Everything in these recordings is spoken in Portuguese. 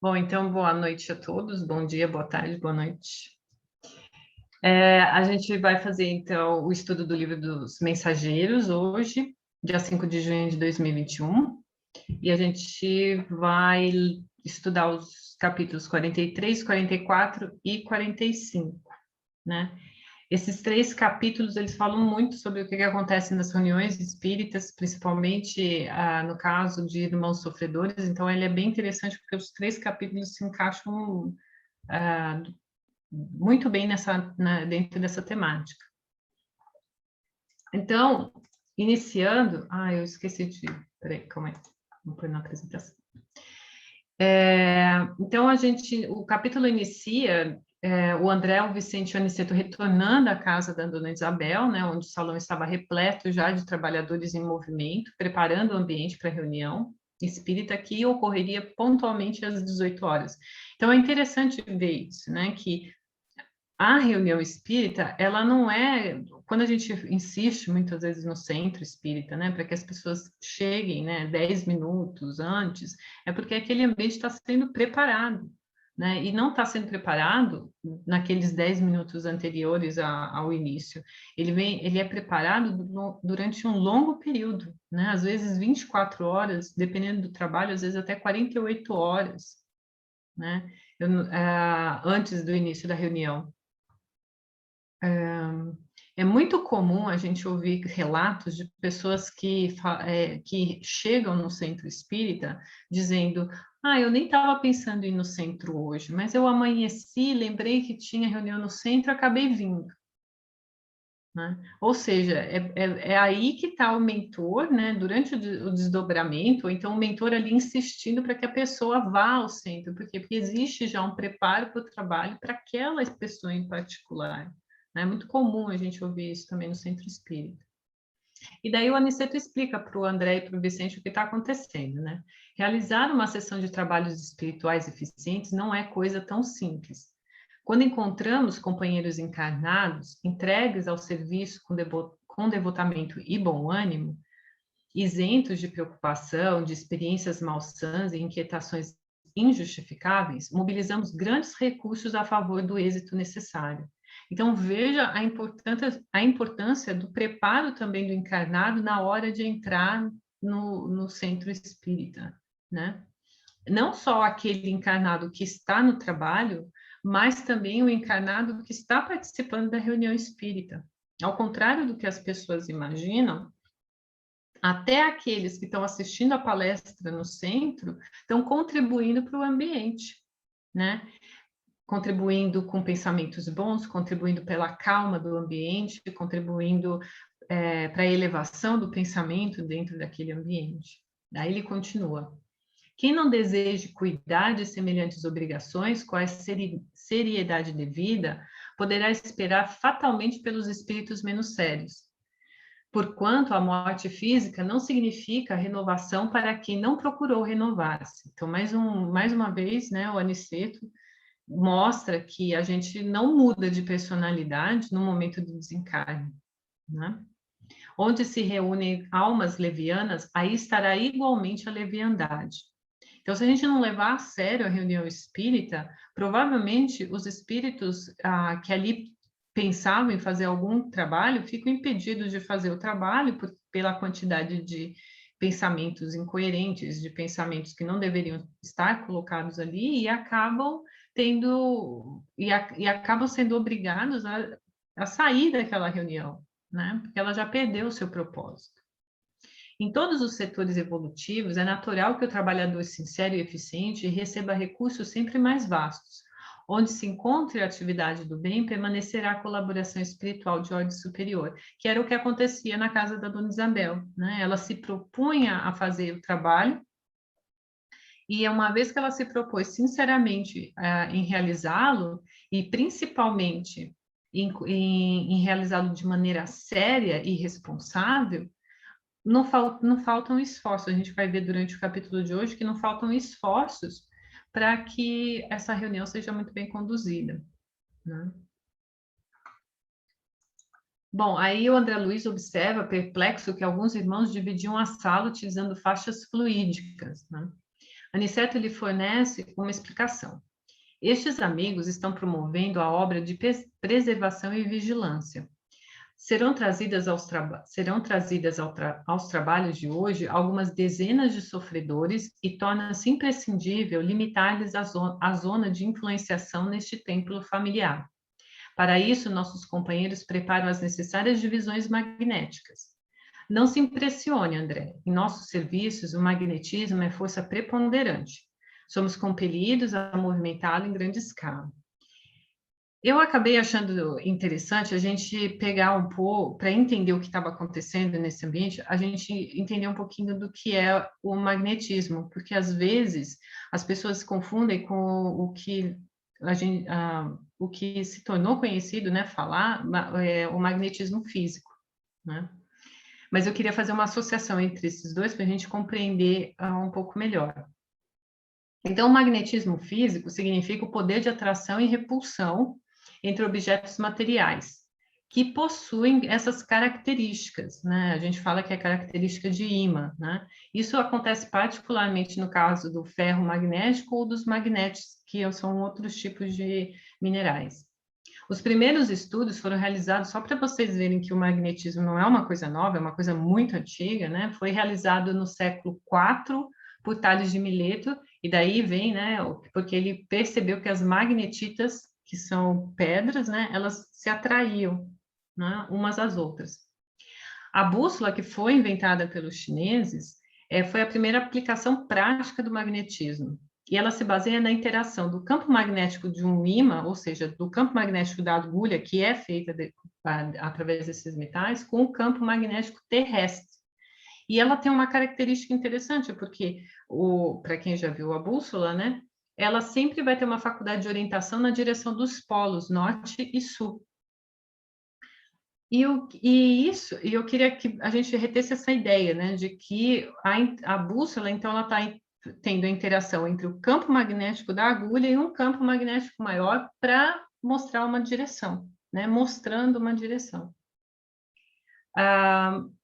Bom, então, boa noite a todos, bom dia, boa tarde, boa noite. A gente vai fazer, então, o estudo do livro dos Mensageiros hoje, dia 5 de junho de 2021, e a gente vai estudar os capítulos 43, 44 e 45, né? Esses três capítulos, eles falam muito sobre o que acontece nas reuniões espíritas, principalmente no caso de irmãos sofredores, então ele é bem interessante porque os três capítulos se encaixam muito bem dentro dessa temática. Então, iniciando... eu esqueci de... Peraí, calma aí. Vou pôr na apresentação. Então, o capítulo inicia... o André, o Vicente e o Aniceto retornando à casa da Dona Isabel, né, onde o salão estava repleto já de trabalhadores em movimento, preparando o ambiente para a reunião espírita que ocorreria pontualmente às 18 horas. Então, é interessante ver isso, né, que a reunião espírita, ela não é... Quando a gente insiste muitas vezes no centro espírita, né, para que as pessoas cheguem, né, 10 minutos antes, é porque aquele ambiente está sendo preparado, né, e não está sendo preparado naqueles 10 minutos anteriores ao início. Ele é preparado durante um longo período, né, às vezes 24 horas, dependendo do trabalho, às vezes até 48 horas, né, antes do início da reunião. É muito comum a gente ouvir relatos de pessoas que chegam no centro espírita dizendo: eu nem estava pensando em ir no centro hoje, mas eu amanheci, lembrei que tinha reunião no centro, acabei vindo. Né? Ou seja, é aí que está o mentor, né, durante o desdobramento, ou então o mentor ali insistindo para que a pessoa vá ao centro, porque existe já um preparo para o trabalho para aquela pessoa em particular. Né? É muito comum a gente ouvir isso também no centro espírita. E daí o Aniceto explica para o André e para o Vicente o que está acontecendo. Né? Realizar uma sessão de trabalhos espirituais eficientes não é coisa tão simples. Quando encontramos companheiros encarnados, entregues ao serviço com devotamento e bom ânimo, isentos de preocupação, de experiências malsãs e inquietações injustificáveis, mobilizamos grandes recursos a favor do êxito necessário. Então, veja a importância do preparo também do encarnado na hora de entrar no centro espírita, né? Não só aquele encarnado que está no trabalho, mas também o encarnado que está participando da reunião espírita. Ao contrário do que as pessoas imaginam, até aqueles que estão assistindo a palestra no centro estão contribuindo para o ambiente, né? Contribuindo com pensamentos bons, contribuindo pela calma do ambiente, contribuindo para a elevação do pensamento dentro daquele ambiente. Daí ele continua. Quem não deseje cuidar de semelhantes obrigações com a seriedade devida, poderá esperar fatalmente pelos espíritos menos sérios. Porquanto a morte física não significa renovação para quem não procurou renovar-se. Então, mais uma vez, né, o Aniceto mostra que a gente não muda de personalidade no momento do desencarne, né? Onde se reúnem almas levianas, aí estará igualmente a leviandade. Então, se a gente não levar a sério a reunião espírita, provavelmente os espíritos que ali pensavam em fazer algum trabalho ficam impedidos de fazer o trabalho pela quantidade de pensamentos incoerentes, de pensamentos que não deveriam estar colocados ali e acabam acabam sendo obrigados a sair daquela reunião, né? Porque ela já perdeu o seu propósito. Em todos os setores evolutivos, é natural que o trabalhador sincero e eficiente receba recursos sempre mais vastos. Onde se encontre a atividade do bem, permanecerá a colaboração espiritual de ordem superior, que era o que acontecia na casa da Dona Isabel, né? Ela se propunha a fazer o trabalho, e uma vez que ela se propôs sinceramente em realizá-lo, e principalmente em realizá-lo de maneira séria e responsável, não faltam esforços. A gente vai ver durante o capítulo de hoje que não faltam esforços para que essa reunião seja muito bem conduzida, né? Bom, aí o André Luiz observa, perplexo, que alguns irmãos dividiam a sala utilizando faixas fluídicas, né? Aniceto lhe fornece uma explicação. Estes amigos estão promovendo a obra de preservação e vigilância. Serão trazidas aos trabalhos de hoje algumas dezenas de sofredores e torna-se imprescindível limitar-lhes a zona de influenciação neste templo familiar. Para isso, nossos companheiros preparam as necessárias divisões magnéticas. Não se impressione, André. Em nossos serviços, o magnetismo é força preponderante. Somos compelidos a movimentá-lo em grande escala. Eu acabei achando interessante a gente pegar um pouco, para entender o que estava acontecendo nesse ambiente, a gente entender um pouquinho do que é o magnetismo, porque às vezes as pessoas se confundem com o que o que se tornou conhecido, né, o magnetismo físico, né? Mas eu queria fazer uma associação entre esses dois para a gente compreender um pouco melhor. Então, o magnetismo físico significa o poder de atração e repulsão entre objetos materiais, que possuem essas características, né? A gente fala que é característica de ímã, né? Isso acontece particularmente no caso do ferro magnético ou dos magnéticos, que são outros tipos de minerais. Os primeiros estudos foram realizados, só para vocês verem que o magnetismo não é uma coisa nova, é uma coisa muito antiga, né? Foi realizado no século IV por Tales de Mileto, e daí vem, né, porque ele percebeu que as magnetitas, que são pedras, né, elas se atraíam, né, umas às outras. A bússola, que foi inventada pelos chineses, foi a primeira aplicação prática do magnetismo. E ela se baseia na interação do campo magnético de um ímã, ou seja, do campo magnético da agulha, que é feita através desses metais, com o campo magnético terrestre. E ela tem uma característica interessante, porque, para quem já viu a bússola, né, ela sempre vai ter uma faculdade de orientação na direção dos polos, norte e sul. E eu queria que a gente retesse essa ideia, né, de que a bússola, então, ela está tendo a interação entre o campo magnético da agulha e um campo magnético maior para mostrar uma direção, né, mostrando uma direção.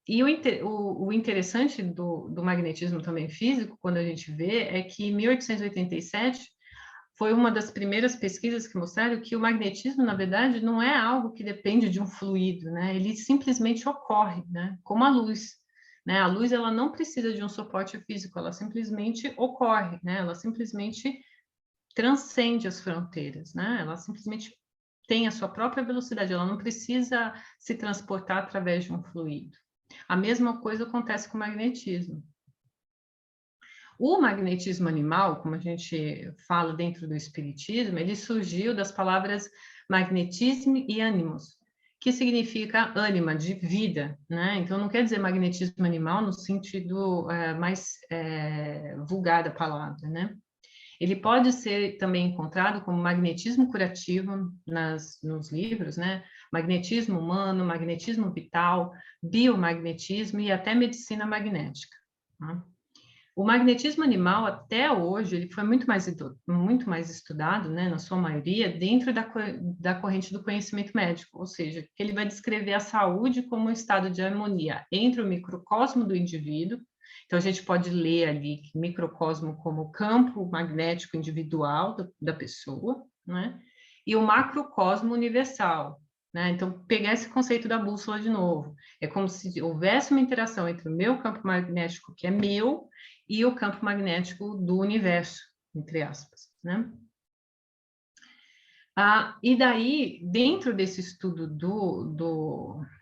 E o interessante do magnetismo também físico, quando a gente vê, é que em 1887 foi uma das primeiras pesquisas que mostraram que o magnetismo, na verdade, não é algo que depende de um fluido, né? Ele simplesmente ocorre, né? Como a luz, né? A luz, ela não precisa de um suporte físico, ela simplesmente ocorre, né? Ela simplesmente transcende as fronteiras, né? Ela simplesmente tem a sua própria velocidade, ela não precisa se transportar através de um fluido. A mesma coisa acontece com o magnetismo. O magnetismo animal, como a gente fala dentro do espiritismo, ele surgiu das palavras magnetismo e animus, que significa ânima, de vida, né? Então, não quer dizer magnetismo animal no sentido mais vulgar da palavra, né? Ele pode ser também encontrado como magnetismo curativo nos livros, né? Magnetismo humano, magnetismo vital, biomagnetismo e até medicina magnética. Tá? O magnetismo animal, até hoje, ele foi muito mais estudado, né, na sua maioria, dentro da corrente do conhecimento médico, ou seja, que ele vai descrever a saúde como um estado de harmonia entre o microcosmo do indivíduo. Então, a gente pode ler ali microcosmo como campo magnético individual da pessoa, né? E o macrocosmo universal, né? Então, pegar esse conceito da bússola de novo. É como se houvesse uma interação entre o meu campo magnético, que é meu, e o campo magnético do universo, entre aspas, né? E daí, dentro desse estudo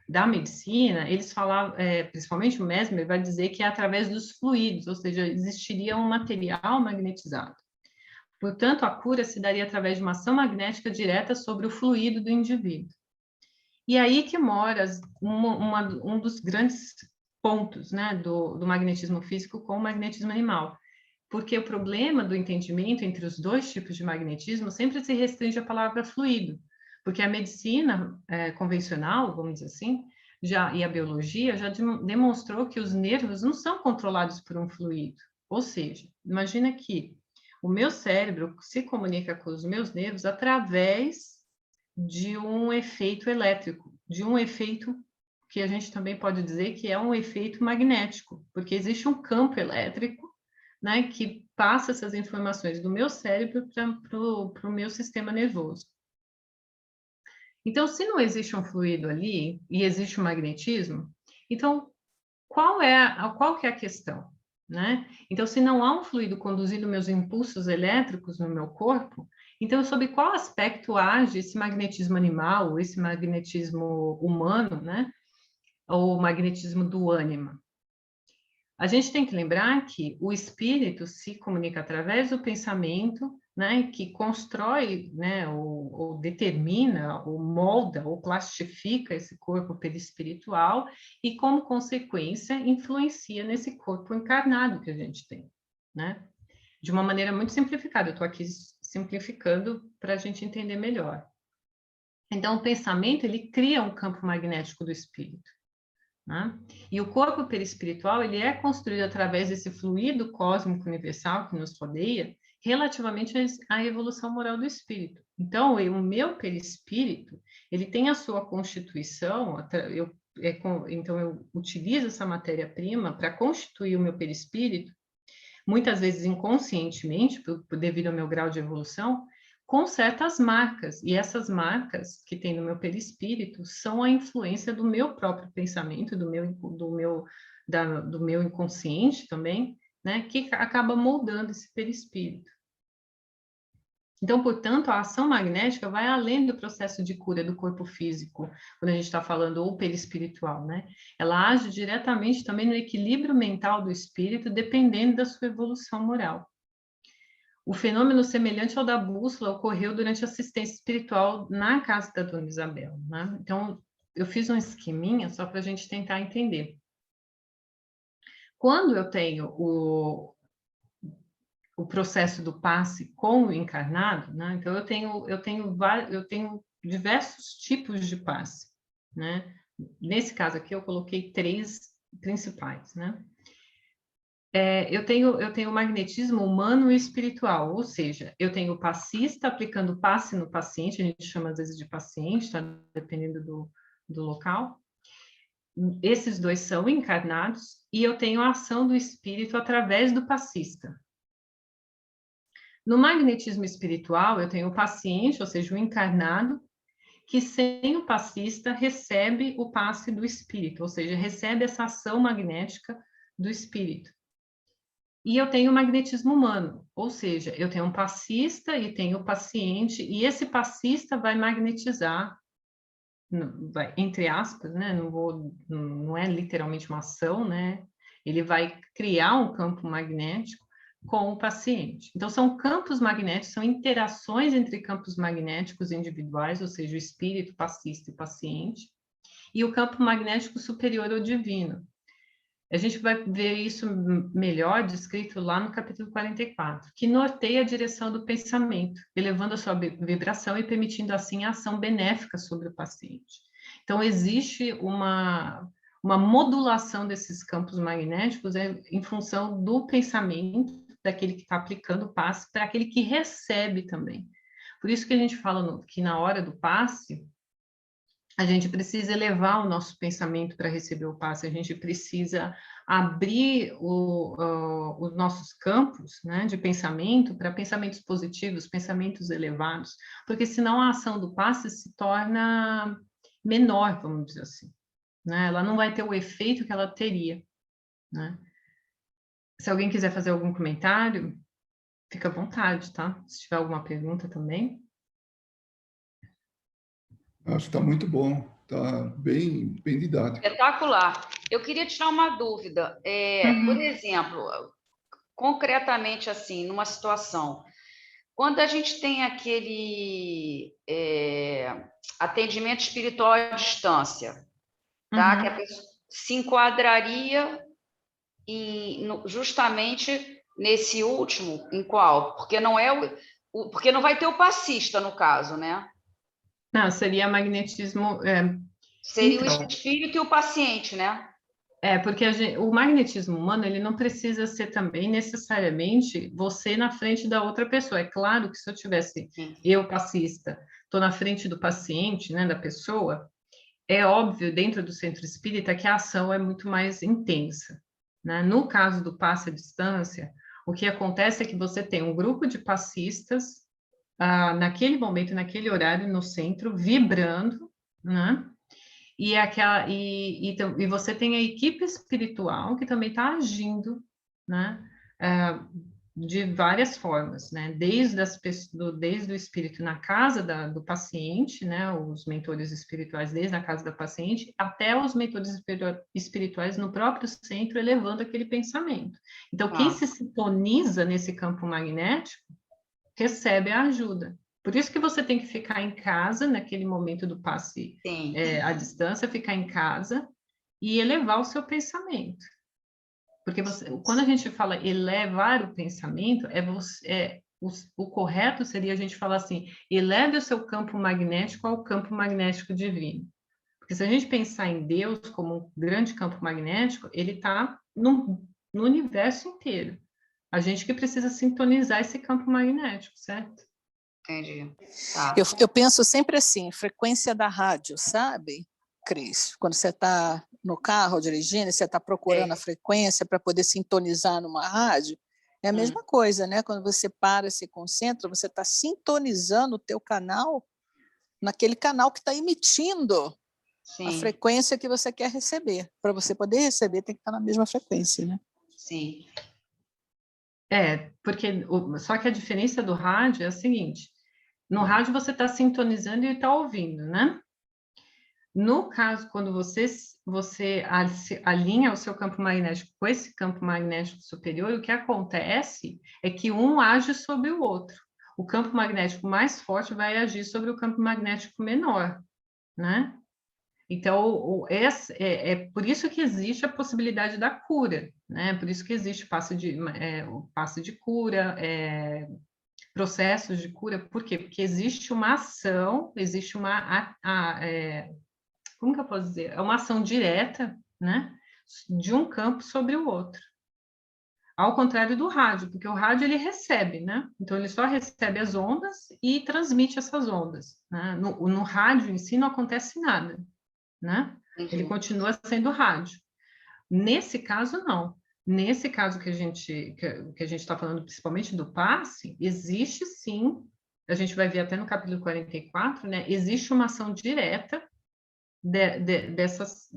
da medicina, eles falavam, principalmente o Mesmer vai dizer que é através dos fluidos, ou seja, existiria um material magnetizado. Portanto, a cura se daria através de uma ação magnética direta sobre o fluido do indivíduo. E aí que mora um dos grandes pontos, né, do magnetismo físico com o magnetismo animal. Porque o problema do entendimento entre os dois tipos de magnetismo sempre se restringe à palavra fluido, porque a medicina convencional, vamos dizer assim, e a biologia já demonstrou que os nervos não são controlados por um fluido. Ou seja, imagina que o meu cérebro se comunica com os meus nervos através de um efeito elétrico, de um efeito que a gente também pode dizer que é um efeito magnético, porque existe um campo elétrico, né, que passa essas informações do meu cérebro para o meu sistema nervoso. Então, se não existe um fluido ali e existe um magnetismo, então qual que é a questão, né? Então, se não há um fluido conduzindo meus impulsos elétricos no meu corpo, então sobre qual aspecto age esse magnetismo animal, ou esse magnetismo humano, né? Ou o magnetismo do ânima? A gente tem que lembrar que o espírito se comunica através do pensamento, né, que constrói, né, ou determina, ou molda, ou plastifica esse corpo perispiritual e, como consequência, influencia nesse corpo encarnado que a gente tem, né? De uma maneira muito simplificada, eu estou aqui simplificando para a gente entender melhor. Então, o pensamento, ele cria um campo magnético do espírito. Né? E o corpo perispiritual, ele é construído através desse fluido cósmico universal que nos rodeia, relativamente à evolução moral do espírito. Então, o meu perispírito, ele tem a sua constituição, então eu utilizo essa matéria-prima para constituir o meu perispírito, muitas vezes inconscientemente, devido ao meu grau de evolução, com certas marcas, e essas marcas que tem no meu perispírito são a influência do meu próprio pensamento, do meu inconsciente também, né, que acaba moldando esse perispírito. Então, portanto, a ação magnética vai além do processo de cura do corpo físico, quando a gente está falando ou perispiritual, né? Ela age diretamente também no equilíbrio mental do espírito, dependendo da sua evolução moral. O fenômeno semelhante ao da bússola ocorreu durante a assistência espiritual na casa da Dona Isabel, né? Então, eu fiz um esqueminha só para a gente tentar entender. Quando eu tenho o processo do passe com o encarnado, né? Então, eu tenho diversos tipos de passe, né? Nesse caso aqui, eu coloquei 3 principais, né? Eu tenho o magnetismo humano e espiritual, ou seja, eu tenho o passista aplicando passe no paciente, a gente chama às vezes de paciente, tá? Dependendo do local. Esses 2 são encarnados, e eu tenho a ação do espírito através do passista. No magnetismo espiritual, eu tenho o paciente, ou seja, o encarnado, que sem o passista recebe o passe do espírito, ou seja, recebe essa ação magnética do espírito. E eu tenho o magnetismo humano, ou seja, eu tenho um passista e tenho o paciente, e esse passista vai magnetizar, entre aspas, né? Não é literalmente uma ação, né? Ele vai criar um campo magnético com o paciente. Então, são campos magnéticos, são interações entre campos magnéticos individuais, ou seja, o espírito, passista e paciente, e o campo magnético superior ou divino. A gente vai ver isso melhor descrito lá no capítulo 44, que norteia a direção do pensamento, elevando a sua vibração e permitindo, assim, a ação benéfica sobre o paciente. Então, existe uma modulação desses campos magnéticos em função do pensamento daquele que está aplicando o passe para aquele que recebe também. Por isso que a gente fala que na hora do passe, a gente precisa elevar o nosso pensamento para receber o passe, a gente precisa abrir os nossos campos, né, de pensamento para pensamentos positivos, pensamentos elevados, porque senão a ação do passe se torna menor, vamos dizer assim, né? Ela não vai ter o efeito que ela teria, né? Se alguém quiser fazer algum comentário, fica à vontade, tá? Se tiver alguma pergunta também. Acho que está muito bom, está bem didático. Espetacular. Eu queria tirar uma dúvida. Por exemplo, concretamente assim, numa situação, quando a gente tem aquele atendimento espiritual à distância, tá? Que a pessoa se enquadraria justamente nesse último, em qual? Porque não é porque não vai ter o passista no caso, né? Não, seria magnetismo. Seria então, o espírito e o paciente, né? Porque o magnetismo humano, ele não precisa ser também necessariamente você na frente da outra pessoa. É claro que se eu tivesse, eu passista, estou na frente do paciente, né, da pessoa, é óbvio, dentro do centro espírita, que a ação é muito mais intensa, né? No caso do passe à distância, O que acontece é que você tem um grupo de passistas, naquele momento, naquele horário, no centro, vibrando, né? E você tem a equipe espiritual que também está agindo, né? De várias formas, né? Desde o espírito na casa do paciente, né? Os mentores espirituais desde a casa da paciente, até os mentores espirituais no próprio centro, elevando aquele pensamento. Então, quem se sintoniza nesse campo magnético recebe a ajuda. Por isso que você tem que ficar em casa, naquele momento do passe à distância, ficar em casa e elevar o seu pensamento. Porque quando a gente fala elevar o pensamento, o correto seria a gente falar assim, eleve o seu campo magnético ao campo magnético divino. Porque se a gente pensar em Deus como um grande campo magnético, ele está no universo inteiro. A gente que precisa sintonizar esse campo magnético, certo? Entendi. Tá. Eu penso sempre assim, frequência da rádio, sabe, Cris? Quando você está no carro dirigindo, você está procurando a frequência para poder sintonizar numa rádio, é a mesma coisa, né? Quando você para, se concentra, você está sintonizando o teu canal naquele canal que está emitindo a frequência que você quer receber. Para você poder receber, tem que estar na mesma frequência, né? Sim. Porque só que a diferença do rádio é a seguinte, no rádio você está sintonizando e está ouvindo, né? No caso, quando você alinha o seu campo magnético com esse campo magnético superior, o que acontece é que um age sobre o outro. O campo magnético mais forte vai agir sobre o campo magnético menor, né? Então, por isso que existe a possibilidade da cura, né? Por isso que existe o passe de cura, processos de cura. Por quê? Porque existe uma ação, existe como que eu posso dizer? É uma ação direta, né? De um campo sobre o outro. Ao contrário do rádio, porque o rádio ele recebe, né? Então, ele só recebe as ondas e transmite essas ondas, né? No rádio em si não acontece nada, né? Ele continua sendo rádio. Nesse caso, não. Nesse caso que a gente está falando principalmente do passe, existe sim, a gente vai ver até no capítulo 44, né? Existe uma ação direta dessas,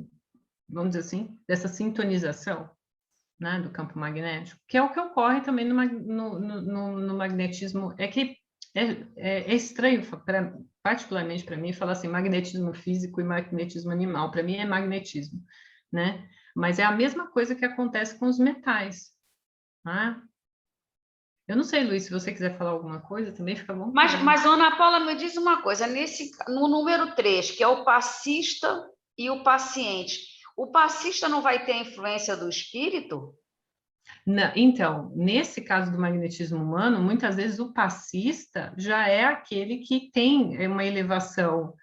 vamos dizer assim, dessa sintonização, né, do campo magnético, que é o que ocorre também no magnetismo. É que é estranho, particularmente para mim, falar assim, magnetismo físico e magnetismo animal. Para mim é magnetismo, né? Mas é a mesma coisa que acontece com os metais, né? Eu não sei, Luiz, se você quiser falar alguma coisa, também fica bom. Mas Ana Paula, me diz uma coisa, no número 3, que é o passista e o paciente, o passista não vai ter a influência do espírito? Não, então, nesse caso do magnetismo humano, muitas vezes o passista já é aquele que tem uma elevação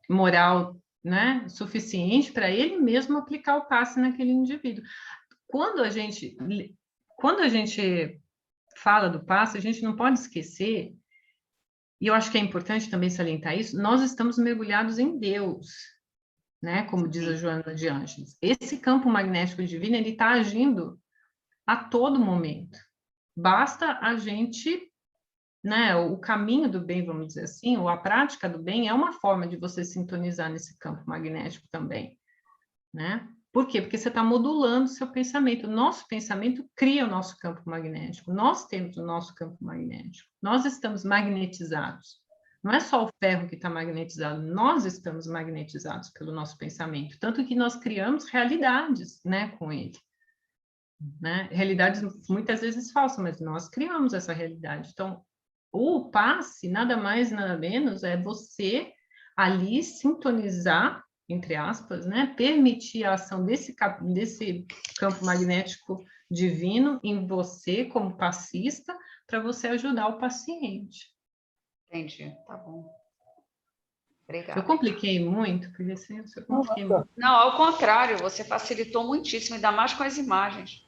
moral, né, suficiente para ele mesmo aplicar o passe naquele indivíduo. Quando a gente fala do passe, a gente não pode esquecer, e eu acho que é importante também salientar isso, nós estamos mergulhados em Deus, né? Como diz a Joana de Ângeles. Esse campo magnético divino, ele está agindo a todo momento. Basta a gente, né? O caminho do bem, vamos dizer assim, ou a prática do bem é uma forma de você sintonizar nesse campo magnético também, né? Por quê? Porque você está modulando o seu pensamento. O nosso pensamento cria o nosso campo magnético. Nós temos o nosso campo magnético. Nós estamos magnetizados. Não é só o ferro que está magnetizado, nós estamos magnetizados pelo nosso pensamento. Tanto que nós criamos realidades, né, com ele. Né? Realidades muitas vezes falsas, mas nós criamos essa realidade. Então, o passe, nada mais, nada menos, é você ali sintonizar, entre aspas, né? Permitir a ação desse campo magnético divino em você, como passista, para você ajudar o paciente. Entendi, tá bom. Obrigada. Eu compliquei muito? Porque assim, eu compliquei muito. Não, ao contrário, você facilitou muitíssimo, ainda mais com as imagens.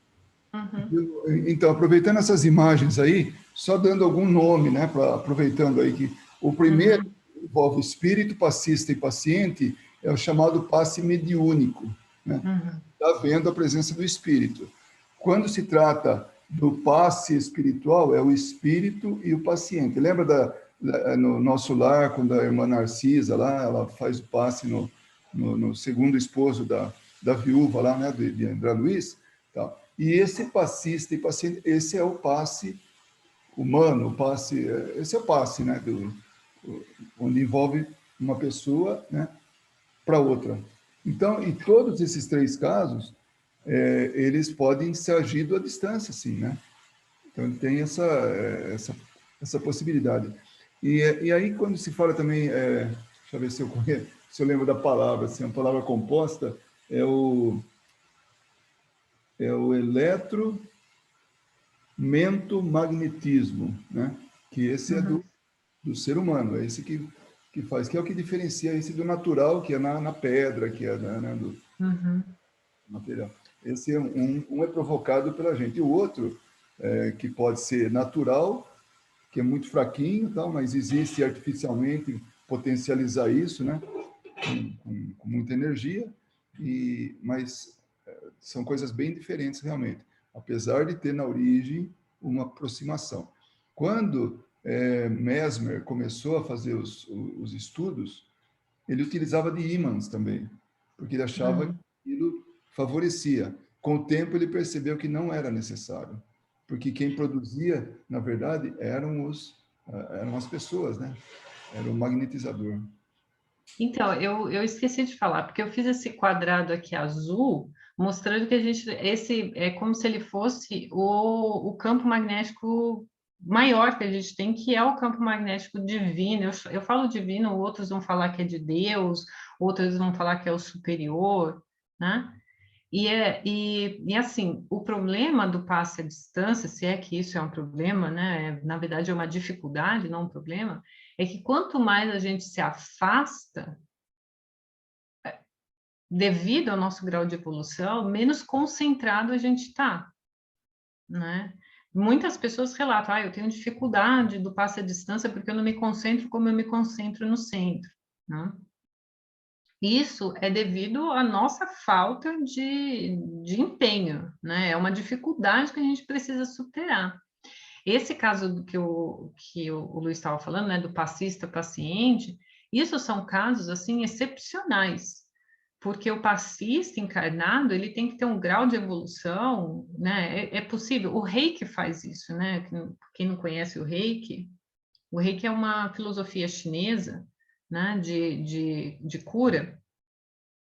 Uhum. Então, aproveitando essas imagens aí, só dando algum nome, né, aproveitando aí que o primeiro envolve espírito, passista e paciente, é o chamado passe mediúnico, né? Está vendo a presença do espírito. Quando se trata do passe espiritual, é o espírito e o paciente. Lembra no nosso lar, quando a irmã Narcisa lá, ela faz o passe no segundo esposo da viúva lá, né, de André Luiz, tá? E esse passista e paciente, esse é o passe humano, esse é o passe, né, onde envolve uma pessoa, né, para outra. Então, em todos esses 3 casos, eles podem ser agidos à distância, sim, né? Então, tem essa possibilidade. E aí, quando se fala também, deixa eu ver se eu lembro da palavra, assim, a palavra composta é o eletromagnetismo, né? Que esse é do ser humano, é esse que faz, que é o que diferencia esse do natural, que é na pedra, que é né, do material. Esse um é provocado pela gente, e o outro, que pode ser natural, que é muito fraquinho, tal, mas existe artificialmente potencializar isso, né, com muita energia, mas são coisas bem diferentes realmente, apesar de ter na origem uma aproximação. Quando Mesmer começou a fazer os estudos, ele utilizava de ímãs também, porque ele achava que aquilo favorecia. Com o tempo, ele percebeu que não era necessário, porque quem produzia, na verdade, eram as pessoas, né? Era o magnetizador. Então, eu esqueci de falar, porque eu fiz esse quadrado aqui azul, mostrando que esse é como se ele fosse o campo magnético maior que a gente tem, que é o campo magnético divino. Eu falo divino, outros vão falar que é de Deus, outros vão falar que é o superior, né? E assim, o problema do passe à distância, se é que isso é um problema, né? Na verdade, é uma dificuldade, não um problema, é que quanto mais a gente se afasta, devido ao nosso grau de evolução, menos concentrado a gente está, né? Muitas pessoas relatam, eu tenho dificuldade do passe à distância porque eu não me concentro como eu me concentro no centro, né? Isso é devido à nossa falta de empenho, né? É uma dificuldade que a gente precisa superar. Esse caso que o Luiz estava falando, né, do passista paciente, isso são casos, assim, excepcionais, porque o passista encarnado, ele tem que ter um grau de evolução, né? É possível. O Reiki faz isso, né? Quem não conhece o Reiki é uma filosofia chinesa, né, de cura,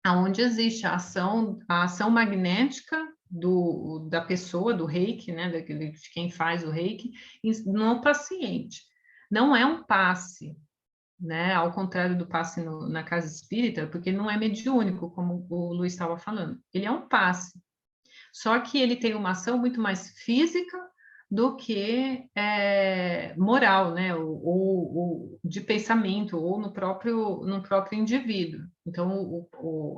onde existe a ação magnética da pessoa, do reiki, né, de quem faz o reiki, no paciente. Não é um passe, né, ao contrário do passe na casa espírita, porque não é mediúnico, como o Luiz estava falando. Ele é um passe. Só que ele tem uma ação muito mais física do que moral, né? Ou de pensamento, ou no próprio indivíduo. Então,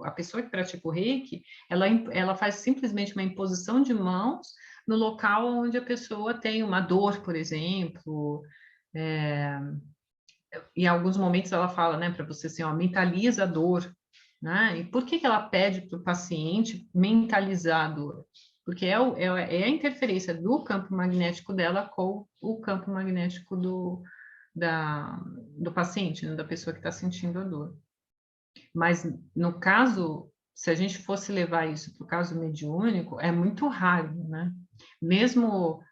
a pessoa que pratica o reiki, ela faz simplesmente uma imposição de mãos no local onde a pessoa tem uma dor, por exemplo. Em alguns momentos ela fala, né, para você assim, mentaliza a dor, né? E por que ela pede para o paciente mentalizar a dor? Porque é a interferência do campo magnético dela com o campo magnético do paciente, né, da pessoa que está sentindo a dor. Mas, no caso, se a gente fosse levar isso para o caso mediúnico, é muito raro, né? Mesmo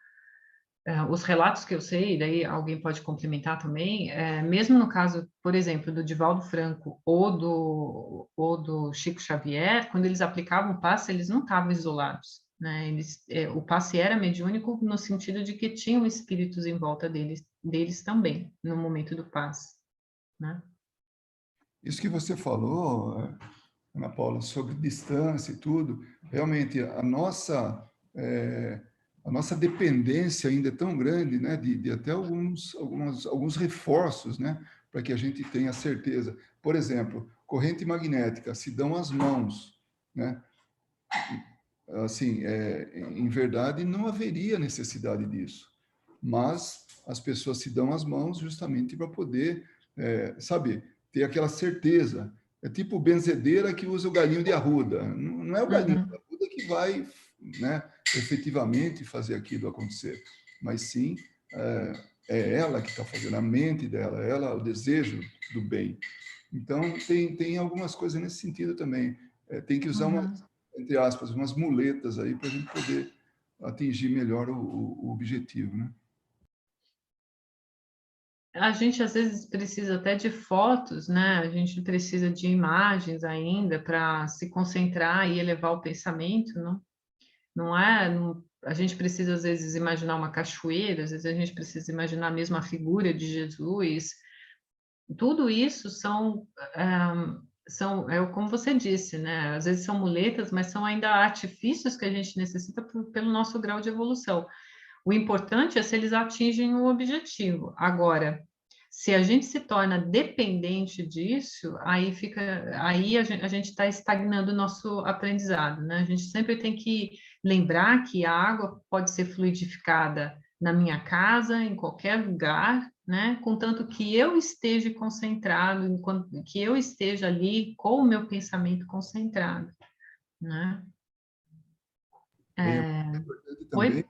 os relatos que eu sei, daí alguém pode complementar também, mesmo no caso, por exemplo, do Divaldo Franco ou do Chico Xavier, quando eles aplicavam o passe, eles não estavam isolados, né? O passe era mediúnico no sentido de que tinham espíritos em volta deles também, no momento do passe, né? Isso que você falou, Ana Paula, sobre distância e tudo, realmente a nossa dependência ainda é tão grande, né, de até alguns reforços, né, para que a gente tenha certeza. Por exemplo, corrente magnética, se dão as mãos, né? Assim, em verdade, não haveria necessidade disso, mas as pessoas se dão as mãos justamente para poder, sabe, ter aquela certeza. É tipo benzedeira que usa o galinho de arruda. Não é o galinho de arruda que vai, né, efetivamente fazer aquilo acontecer, mas sim é ela que está fazendo, a mente dela, ela, o desejo do bem. Então, tem algumas coisas nesse sentido também. Tem que usar, entre aspas, umas muletas aí para a gente poder atingir melhor o objetivo, né? A gente, às vezes, precisa até de fotos, né? A gente precisa de imagens ainda para se concentrar e elevar o pensamento, não? Não é? A gente precisa, às vezes, imaginar uma cachoeira, às vezes a gente precisa imaginar mesmo a figura de Jesus. Tudo isso como você disse, né? Às vezes são muletas, mas são ainda artifícios que a gente necessita pelo nosso grau de evolução. O importante é se eles atingem o objetivo. Agora, se a gente se torna dependente disso, aí a gente está estagnando o nosso aprendizado, né? A gente sempre tem que lembrar que a água pode ser fluidificada na minha casa, em qualquer lugar, né? Contanto que eu esteja concentrado, que eu esteja ali com o meu pensamento concentrado, né? Importante também,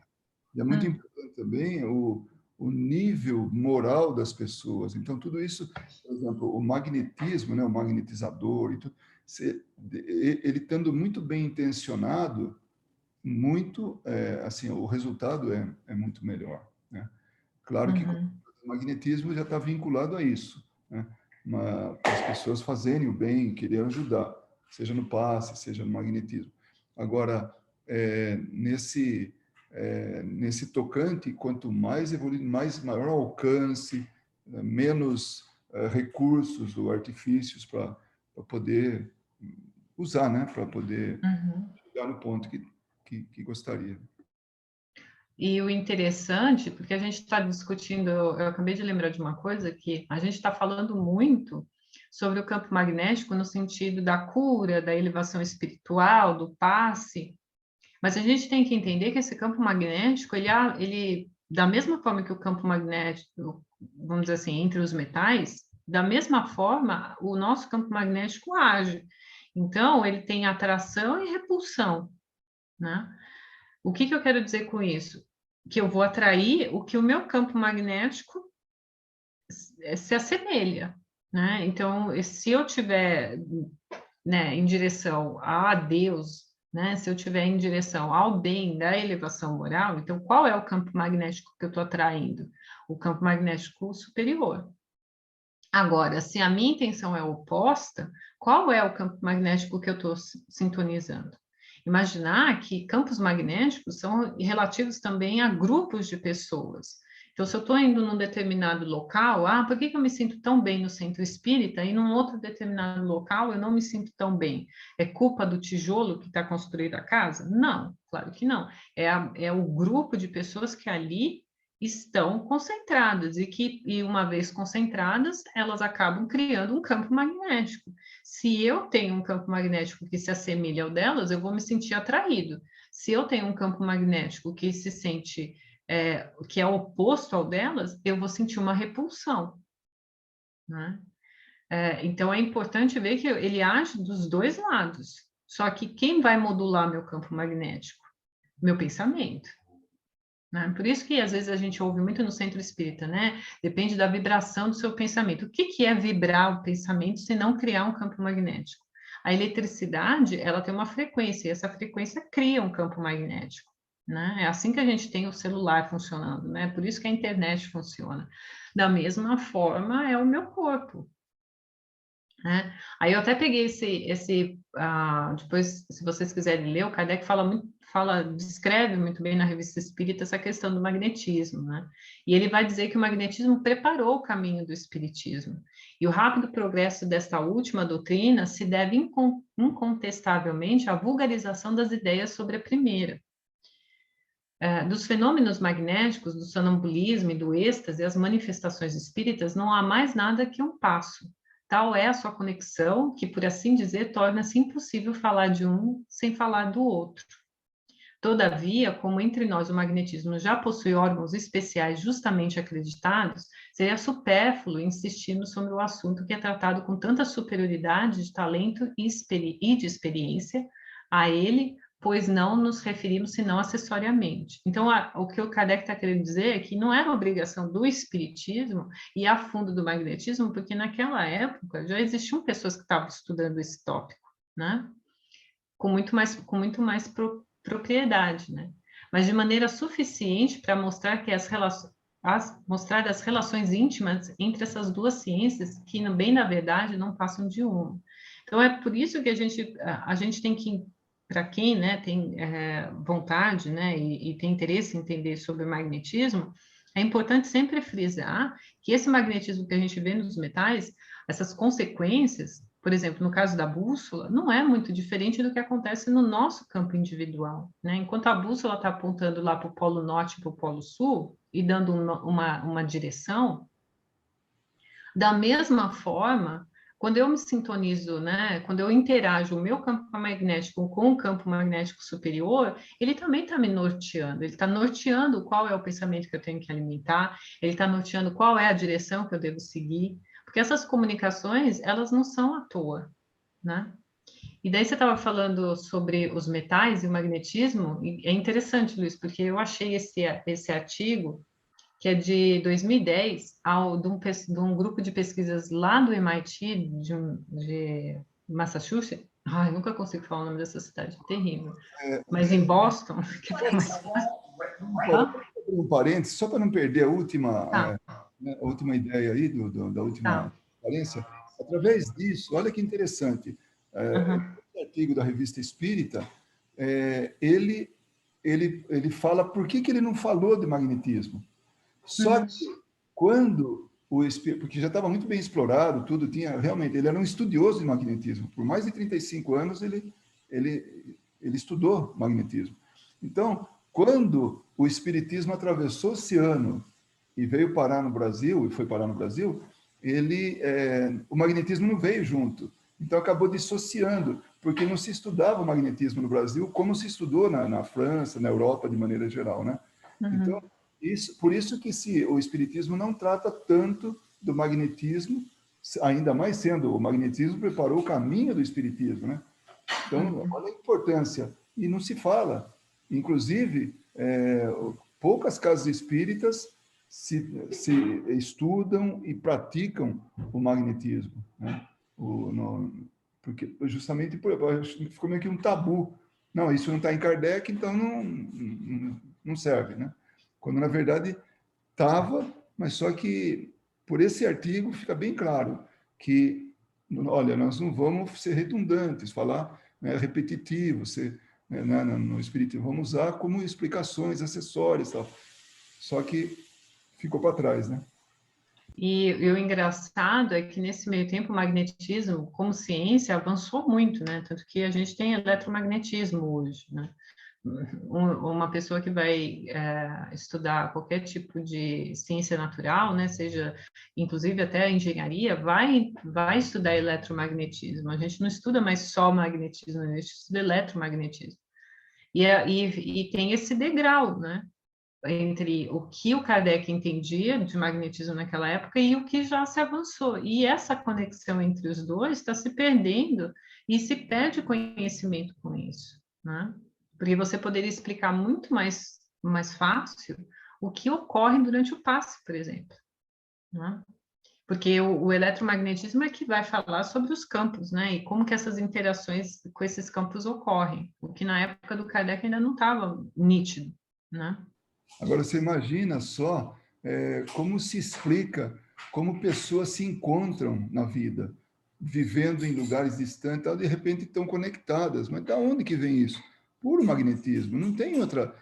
e é muito importante também o nível moral das pessoas. Então, tudo isso, por exemplo, o magnetismo, né, o magnetizador, e tudo, ele estando muito bem intencionado, assim, o resultado é muito melhor, né? Claro que o magnetismo já está vinculado a isso, né? As pessoas fazerem o bem, querer ajudar, seja no passe, seja no magnetismo. Agora, nesse tocante, quanto mais evoluído, maior alcance, menos recursos ou artifícios para poder usar, né? Para poder chegar no ponto que gostaria. E o interessante, porque a gente está discutindo, eu acabei de lembrar de uma coisa, que a gente está falando muito sobre o campo magnético no sentido da cura, da elevação espiritual, do passe, mas a gente tem que entender que esse campo magnético, ele da mesma forma que o campo magnético, vamos dizer assim, entre os metais, da mesma forma, o nosso campo magnético age. Então, ele tem atração e repulsão, né? O que eu quero dizer com isso? Que eu vou atrair o que o meu campo magnético se assemelha, né? Então, se eu tiver, né, em direção a Deus, né? Se eu tiver em direção ao bem da elevação moral, então qual é o campo magnético que eu estou atraindo? O campo magnético superior. Agora, se a minha intenção é oposta, qual é o campo magnético que eu estou sintonizando? Imaginar que campos magnéticos são relativos também a grupos de pessoas. Então, se eu estou indo num determinado local, por que eu me sinto tão bem no centro espírita e num outro determinado local eu não me sinto tão bem? É culpa do tijolo que está construído a casa? Não, claro que não. É o grupo de pessoas que ali estão concentradas e uma vez concentradas, elas acabam criando um campo magnético. Se eu tenho um campo magnético que se assemelha ao delas, eu vou me sentir atraído. Se eu tenho um campo magnético que se sente que é oposto ao delas, eu vou sentir uma repulsão, né? Então é importante ver que ele age dos dois lados. Só que quem vai modular meu campo magnético? Meu pensamento. Né? Por isso que às vezes a gente ouve muito no centro espírita, né? Depende da vibração do seu pensamento. O que é vibrar o pensamento se não criar um campo magnético? A eletricidade, ela tem uma frequência, e essa frequência cria um campo magnético, né? É assim que a gente tem o celular funcionando, né? Por isso que a internet funciona. Da mesma forma é o meu corpo, né? Aí eu até peguei depois, se vocês quiserem ler, o Kardec descreve muito bem na Revista Espírita essa questão do magnetismo, né? E ele vai dizer que o magnetismo preparou o caminho do espiritismo. E o rápido progresso desta última doutrina se deve incontestavelmente à vulgarização das ideias sobre a primeira. Dos fenômenos magnéticos, do sonambulismo e do êxtase, as manifestações espíritas, não há mais nada que um passo. Tal é a sua conexão que, por assim dizer, torna-se impossível falar de um sem falar do outro. Todavia, como entre nós o magnetismo já possui órgãos especiais justamente acreditados, seria supérfluo insistirmos sobre o assunto que é tratado com tanta superioridade de talento e de experiência a ele pois não nos referimos senão acessoriamente. Então, o que o Kardec está querendo dizer é que não era obrigação do espiritismo ir a fundo do magnetismo, porque naquela época já existiam pessoas que estavam estudando esse tópico, né? Com muito mais propriedade, né? Mas de maneira suficiente para mostrar que mostrar as relações íntimas entre essas duas ciências, que bem na verdade não passam de uma. Então é por isso que a gente tem que, para quem, né, tem vontade, né, e tem interesse em entender sobre o magnetismo, é importante sempre frisar que esse magnetismo que a gente vê nos metais, essas consequências, por exemplo, no caso da bússola, não é muito diferente do que acontece no nosso campo individual, né? Enquanto a bússola está apontando lá para o Polo Norte e para o Polo Sul e dando uma direção, da mesma forma, quando eu me sintonizo, né, quando eu interajo o meu campo magnético com o campo magnético superior, ele também está me norteando, ele está norteando qual é o pensamento que eu tenho que alimentar, ele está norteando qual é a direção que eu devo seguir, porque essas comunicações, elas não são à toa, né? E daí você estava falando sobre os metais e o magnetismo, e é interessante, Luiz, porque eu achei esse artigo, que é de 2010, de um grupo de pesquisas lá do MIT, de Massachusetts. Ai, nunca consigo falar o nome dessa cidade, é terrível. Mas em Boston, que é mais fácil. Um parênteses, só para não perder Tá. a última ideia aí, da última Tá. conferência, através disso, olha que interessante, esse artigo da Revista Espírita, ele fala por que ele não falou de magnetismo. Só que quando o espírito, porque já estava muito bem explorado, tudo tinha, realmente, ele era um estudioso de magnetismo. Por mais de 35 anos ele estudou magnetismo. Então, quando o espiritismo atravessou o oceano e veio parar no Brasil, e foi parar no Brasil, o magnetismo não veio junto. Então, acabou dissociando, porque não se estudava o magnetismo no Brasil como se estudou na França, na Europa, de maneira geral, né? Então, por isso que o espiritismo não trata tanto do magnetismo, ainda mais sendo o magnetismo preparou o caminho do espiritismo, né? Então, olha a importância. E não se fala. Inclusive, poucas casas espíritas se estudam e praticam o magnetismo, né? Porque justamente ficou meio que um tabu. Não, isso não está em Kardec, então não serve, né? Quando, na verdade, estava, mas só que por esse artigo fica bem claro que, olha, nós não vamos ser redundantes, falar, né, repetitivo, no espiritismo, vamos usar como explicações acessórias, tal. Só que ficou para trás, né? E o engraçado é que nesse meio tempo o magnetismo, como ciência, avançou muito, né? Tanto que a gente tem eletromagnetismo hoje, né? Uma pessoa que vai estudar qualquer tipo de ciência natural, né, seja inclusive até a engenharia, vai estudar eletromagnetismo. A gente não estuda mais só magnetismo, a gente estuda eletromagnetismo. E tem esse degrau, né, entre o que o Kardec entendia de magnetismo naquela época e o que já se avançou. E essa conexão entre os dois está se perdendo e se perde conhecimento com isso, né? Porque você poderia explicar muito mais fácil o que ocorre durante o passe, por exemplo, né? Porque o eletromagnetismo é que vai falar sobre os campos, né? E como que essas interações com esses campos ocorrem, o que na época do Kardec ainda não estava nítido, né? Agora, você imagina só como se explica como pessoas se encontram na vida, vivendo em lugares distantes, de repente estão conectadas. Mas da onde que vem isso? Puro magnetismo. Não tem outra,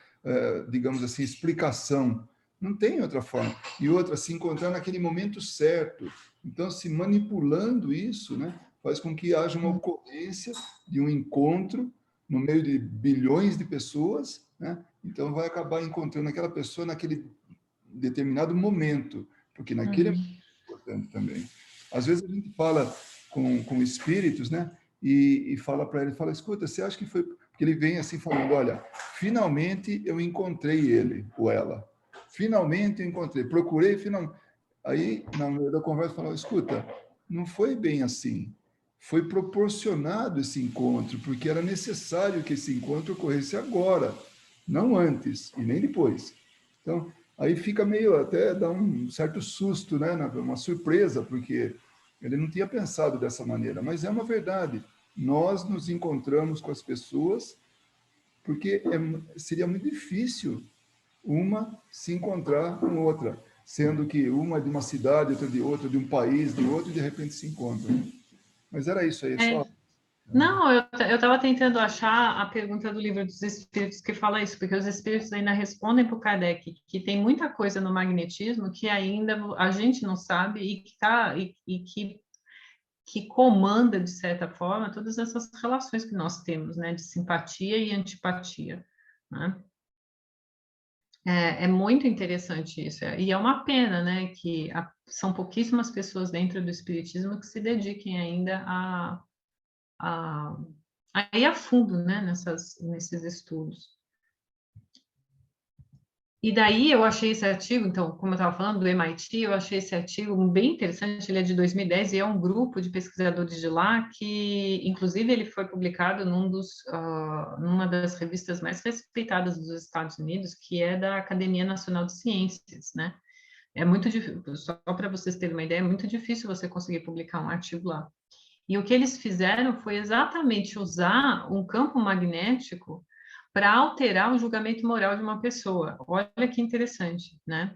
digamos assim, explicação. Não tem outra forma. E outra, se encontrar naquele momento certo. Então, se manipulando isso, né, faz com que haja uma ocorrência de um encontro no meio de bilhões de pessoas, né? Então, vai acabar encontrando aquela pessoa naquele determinado momento, porque naquele momento é importante também. Às vezes a gente fala com espíritos, né? E fala para ele, fala, escuta, você acha que foi... Porque ele vem assim falando, olha, finalmente eu encontrei ele ou ela. Finalmente eu encontrei, procurei, finalmente. Aí, na meio da conversa, falou, escuta, não foi bem assim. foi proporcionado esse encontro, porque era necessário que esse encontro ocorresse agora, não antes e nem depois. Então, aí fica meio, até dá um certo susto, né? Uma surpresa, porque ele não tinha pensado dessa maneira, mas é uma verdade. Nós nos encontramos com as pessoas porque seria muito difícil uma se encontrar com outra, sendo que uma é de uma cidade, outra de um país, de outro, e de repente se encontram. Mas era isso aí, só. Não, eu estava tentando achar a pergunta do Livro dos Espíritos que fala isso, porque os espíritos ainda respondem para o Kardec que tem muita coisa no magnetismo que ainda a gente não sabe e que comanda, de certa forma, todas essas relações que nós temos, né, de simpatia e antipatia, né? É muito interessante isso, e é uma pena, né, que são pouquíssimas pessoas dentro do espiritismo que se dediquem ainda a ir a fundo, né, nesses estudos. E daí eu achei esse artigo, então, como eu estava falando do MIT, eu achei esse artigo bem interessante, ele é de 2010 e é um grupo de pesquisadores de lá que, inclusive, ele foi publicado numa das revistas mais respeitadas dos Estados Unidos, que é da Academia Nacional de Ciências, né? É muito difícil, só para vocês terem uma ideia, é muito difícil você conseguir publicar um artigo lá. E o que eles fizeram foi exatamente usar um campo magnético para alterar o julgamento moral de uma pessoa. Olha que interessante, né?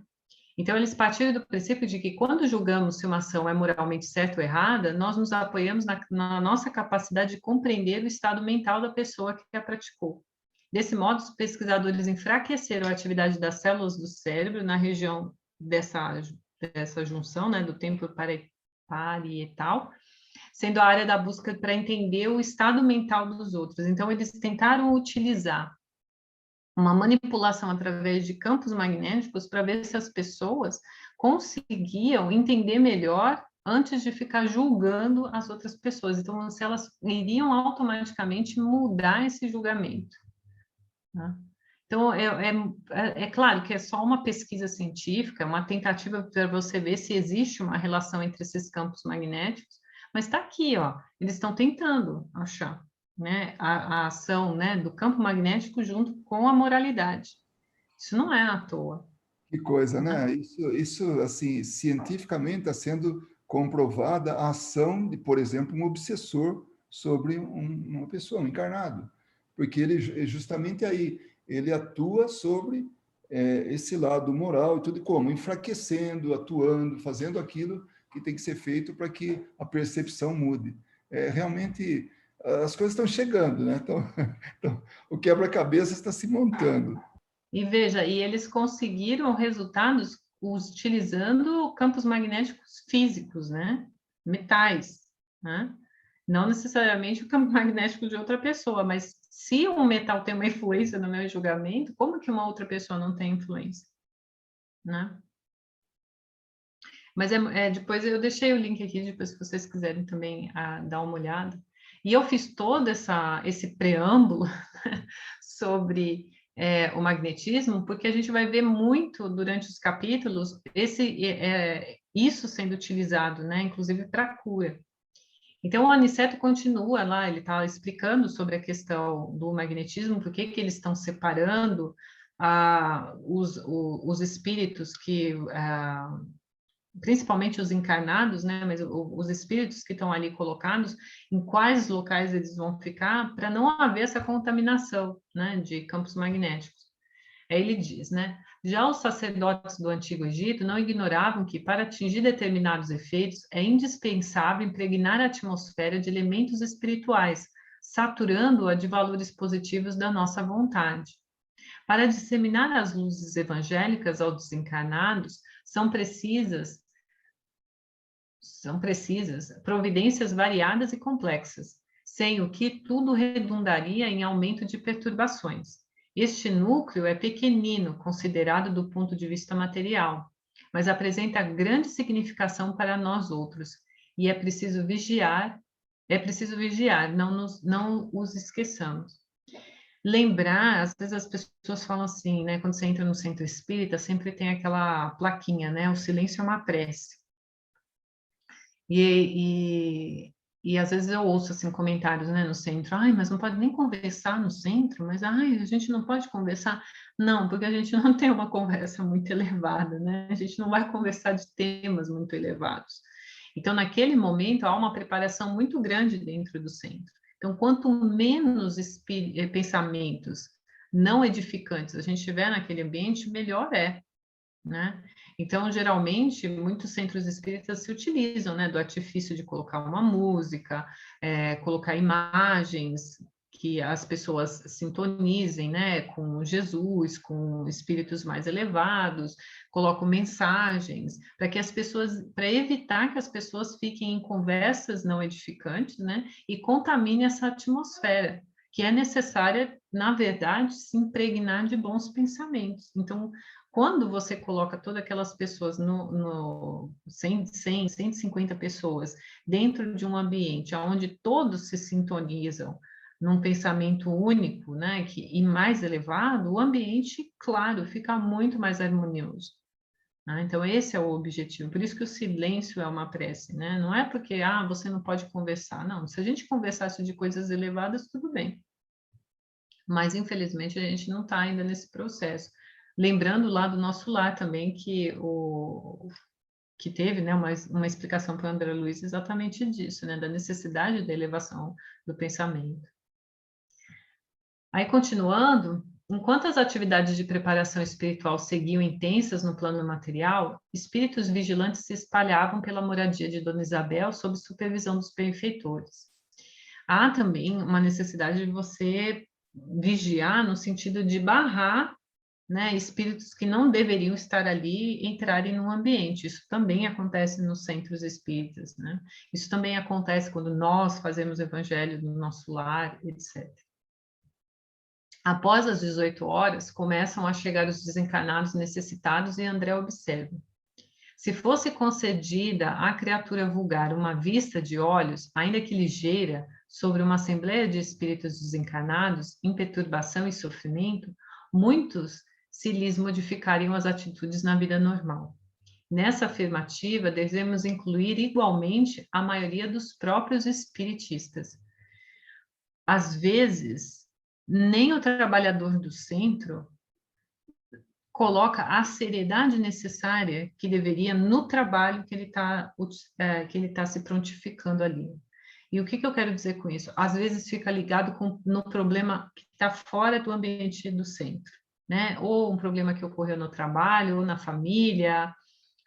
Então, eles partiram do princípio de que quando julgamos se uma ação é moralmente certa ou errada, nós nos apoiamos na nossa capacidade de compreender o estado mental da pessoa que a praticou. Desse modo, os pesquisadores enfraqueceram a atividade das células do cérebro na região dessa junção, né, do templo parietal, sendo a área da busca para entender o estado mental dos outros. Então, eles tentaram utilizar uma manipulação através de campos magnéticos para ver se as pessoas conseguiam entender melhor antes de ficar julgando as outras pessoas. Então, se elas iriam automaticamente mudar esse julgamento, né? Então, é claro que é só uma pesquisa científica, uma tentativa para você ver se existe uma relação entre esses campos magnéticos, mas está aqui, ó, eles estão tentando achar, né, a ação, né, do campo magnético junto com a moralidade. Isso não é à toa. Que coisa, né? Isso assim, cientificamente está sendo comprovada a ação de, por exemplo, um obsessor sobre uma pessoa, um encarnado. Porque ele justamente aí, ele atua sobre esse lado moral e tudo como? Enfraquecendo, atuando, fazendo aquilo que tem que ser feito para que a percepção mude. Realmente, as coisas estão chegando, né? Então o quebra-cabeça está se montando. E veja, e eles conseguiram resultados utilizando campos magnéticos físicos, né? Metais, né? Não necessariamente o campo magnético de outra pessoa, mas se um metal tem uma influência no meu julgamento, como que uma outra pessoa não tem influência, né? Mas depois eu deixei o link aqui, depois se vocês quiserem também dar uma olhada. E eu fiz todo esse preâmbulo sobre o magnetismo, porque a gente vai ver muito durante os capítulos isso sendo utilizado, né, inclusive para cura. Então, o Aniceto continua lá, ele está explicando sobre a questão do magnetismo, por que eles estão separando os espíritos que... principalmente os encarnados, né, mas os espíritos que estão ali colocados, em quais locais eles vão ficar, para não haver essa contaminação, né, de campos magnéticos. Aí ele diz, né, já os sacerdotes do Antigo Egito não ignoravam que, para atingir determinados efeitos, é indispensável impregnar a atmosfera de elementos espirituais, saturando-a de valores positivos da nossa vontade. Para disseminar as luzes evangélicas aos desencarnados, são precisas providências variadas e complexas, sem o que tudo redundaria em aumento de perturbações. Este núcleo é pequenino, considerado do ponto de vista material, mas apresenta grande significação para nós outros, e é preciso vigiar, não os esqueçamos. Lembrar, às vezes as pessoas falam assim, né, quando você entra no centro espírita, sempre tem aquela plaquinha, né, o silêncio é uma prece. E E às vezes eu ouço assim comentários, né, no centro, ai, mas não pode nem conversar no centro, mas ai, a gente não pode conversar. Não, porque a gente não tem uma conversa muito elevada, né? A gente não vai conversar de temas muito elevados. Então, naquele momento, há uma preparação muito grande dentro do centro. Então, quanto menos pensamentos não edificantes a gente tiver naquele ambiente, melhor é, né? Então, geralmente, muitos centros espíritas se utilizam, né, do artifício de colocar uma música, colocar imagens que as pessoas sintonizem, né, com Jesus, com espíritos mais elevados, colocam mensagens para que as pessoas, para evitar que as pessoas fiquem em conversas não edificantes, né, e contamine essa atmosfera, que é necessária, na verdade, se impregnar de bons pensamentos. Então, quando você coloca todas aquelas pessoas 100, 150 pessoas dentro de um ambiente onde todos se sintonizam num pensamento único, né, e mais elevado, o ambiente, claro, fica muito mais harmonioso. Né? Então, esse é o objetivo. Por isso que o silêncio é uma prece, né? Não é porque, você não pode conversar. Não, se a gente conversasse de coisas elevadas, tudo bem. Mas, infelizmente, a gente não está ainda nesse processo. Lembrando lá do nosso lar também, que teve, né, uma explicação para o André Luiz exatamente disso, né, da necessidade da elevação do pensamento. Aí, continuando, enquanto as atividades de preparação espiritual seguiam intensas no plano material, espíritos vigilantes se espalhavam pela moradia de Dona Isabel sob supervisão dos benfeitores. Há também uma necessidade de você vigiar no sentido de barrar, né, espíritos que não deveriam estar ali entrarem no ambiente. Isso também acontece nos centros espíritas, né? Isso também acontece quando nós fazemos evangelho no nosso lar, etc. Após as 18 horas, começam a chegar os desencarnados necessitados e André observa. Se fosse concedida à criatura vulgar uma vista de olhos, ainda que ligeira, sobre uma assembleia de espíritos desencarnados, em perturbação e sofrimento, muitos se lhes modificariam as atitudes na vida normal. Nessa afirmativa, devemos incluir igualmente a maioria dos próprios espiritistas. Às vezes, nem o trabalhador do centro coloca a seriedade necessária que deveria no trabalho que ele está se prontificando ali. E o que eu quero dizer com isso? Às vezes fica ligado no problema que está fora do ambiente do centro, né? Ou um problema que ocorreu no trabalho, ou na família,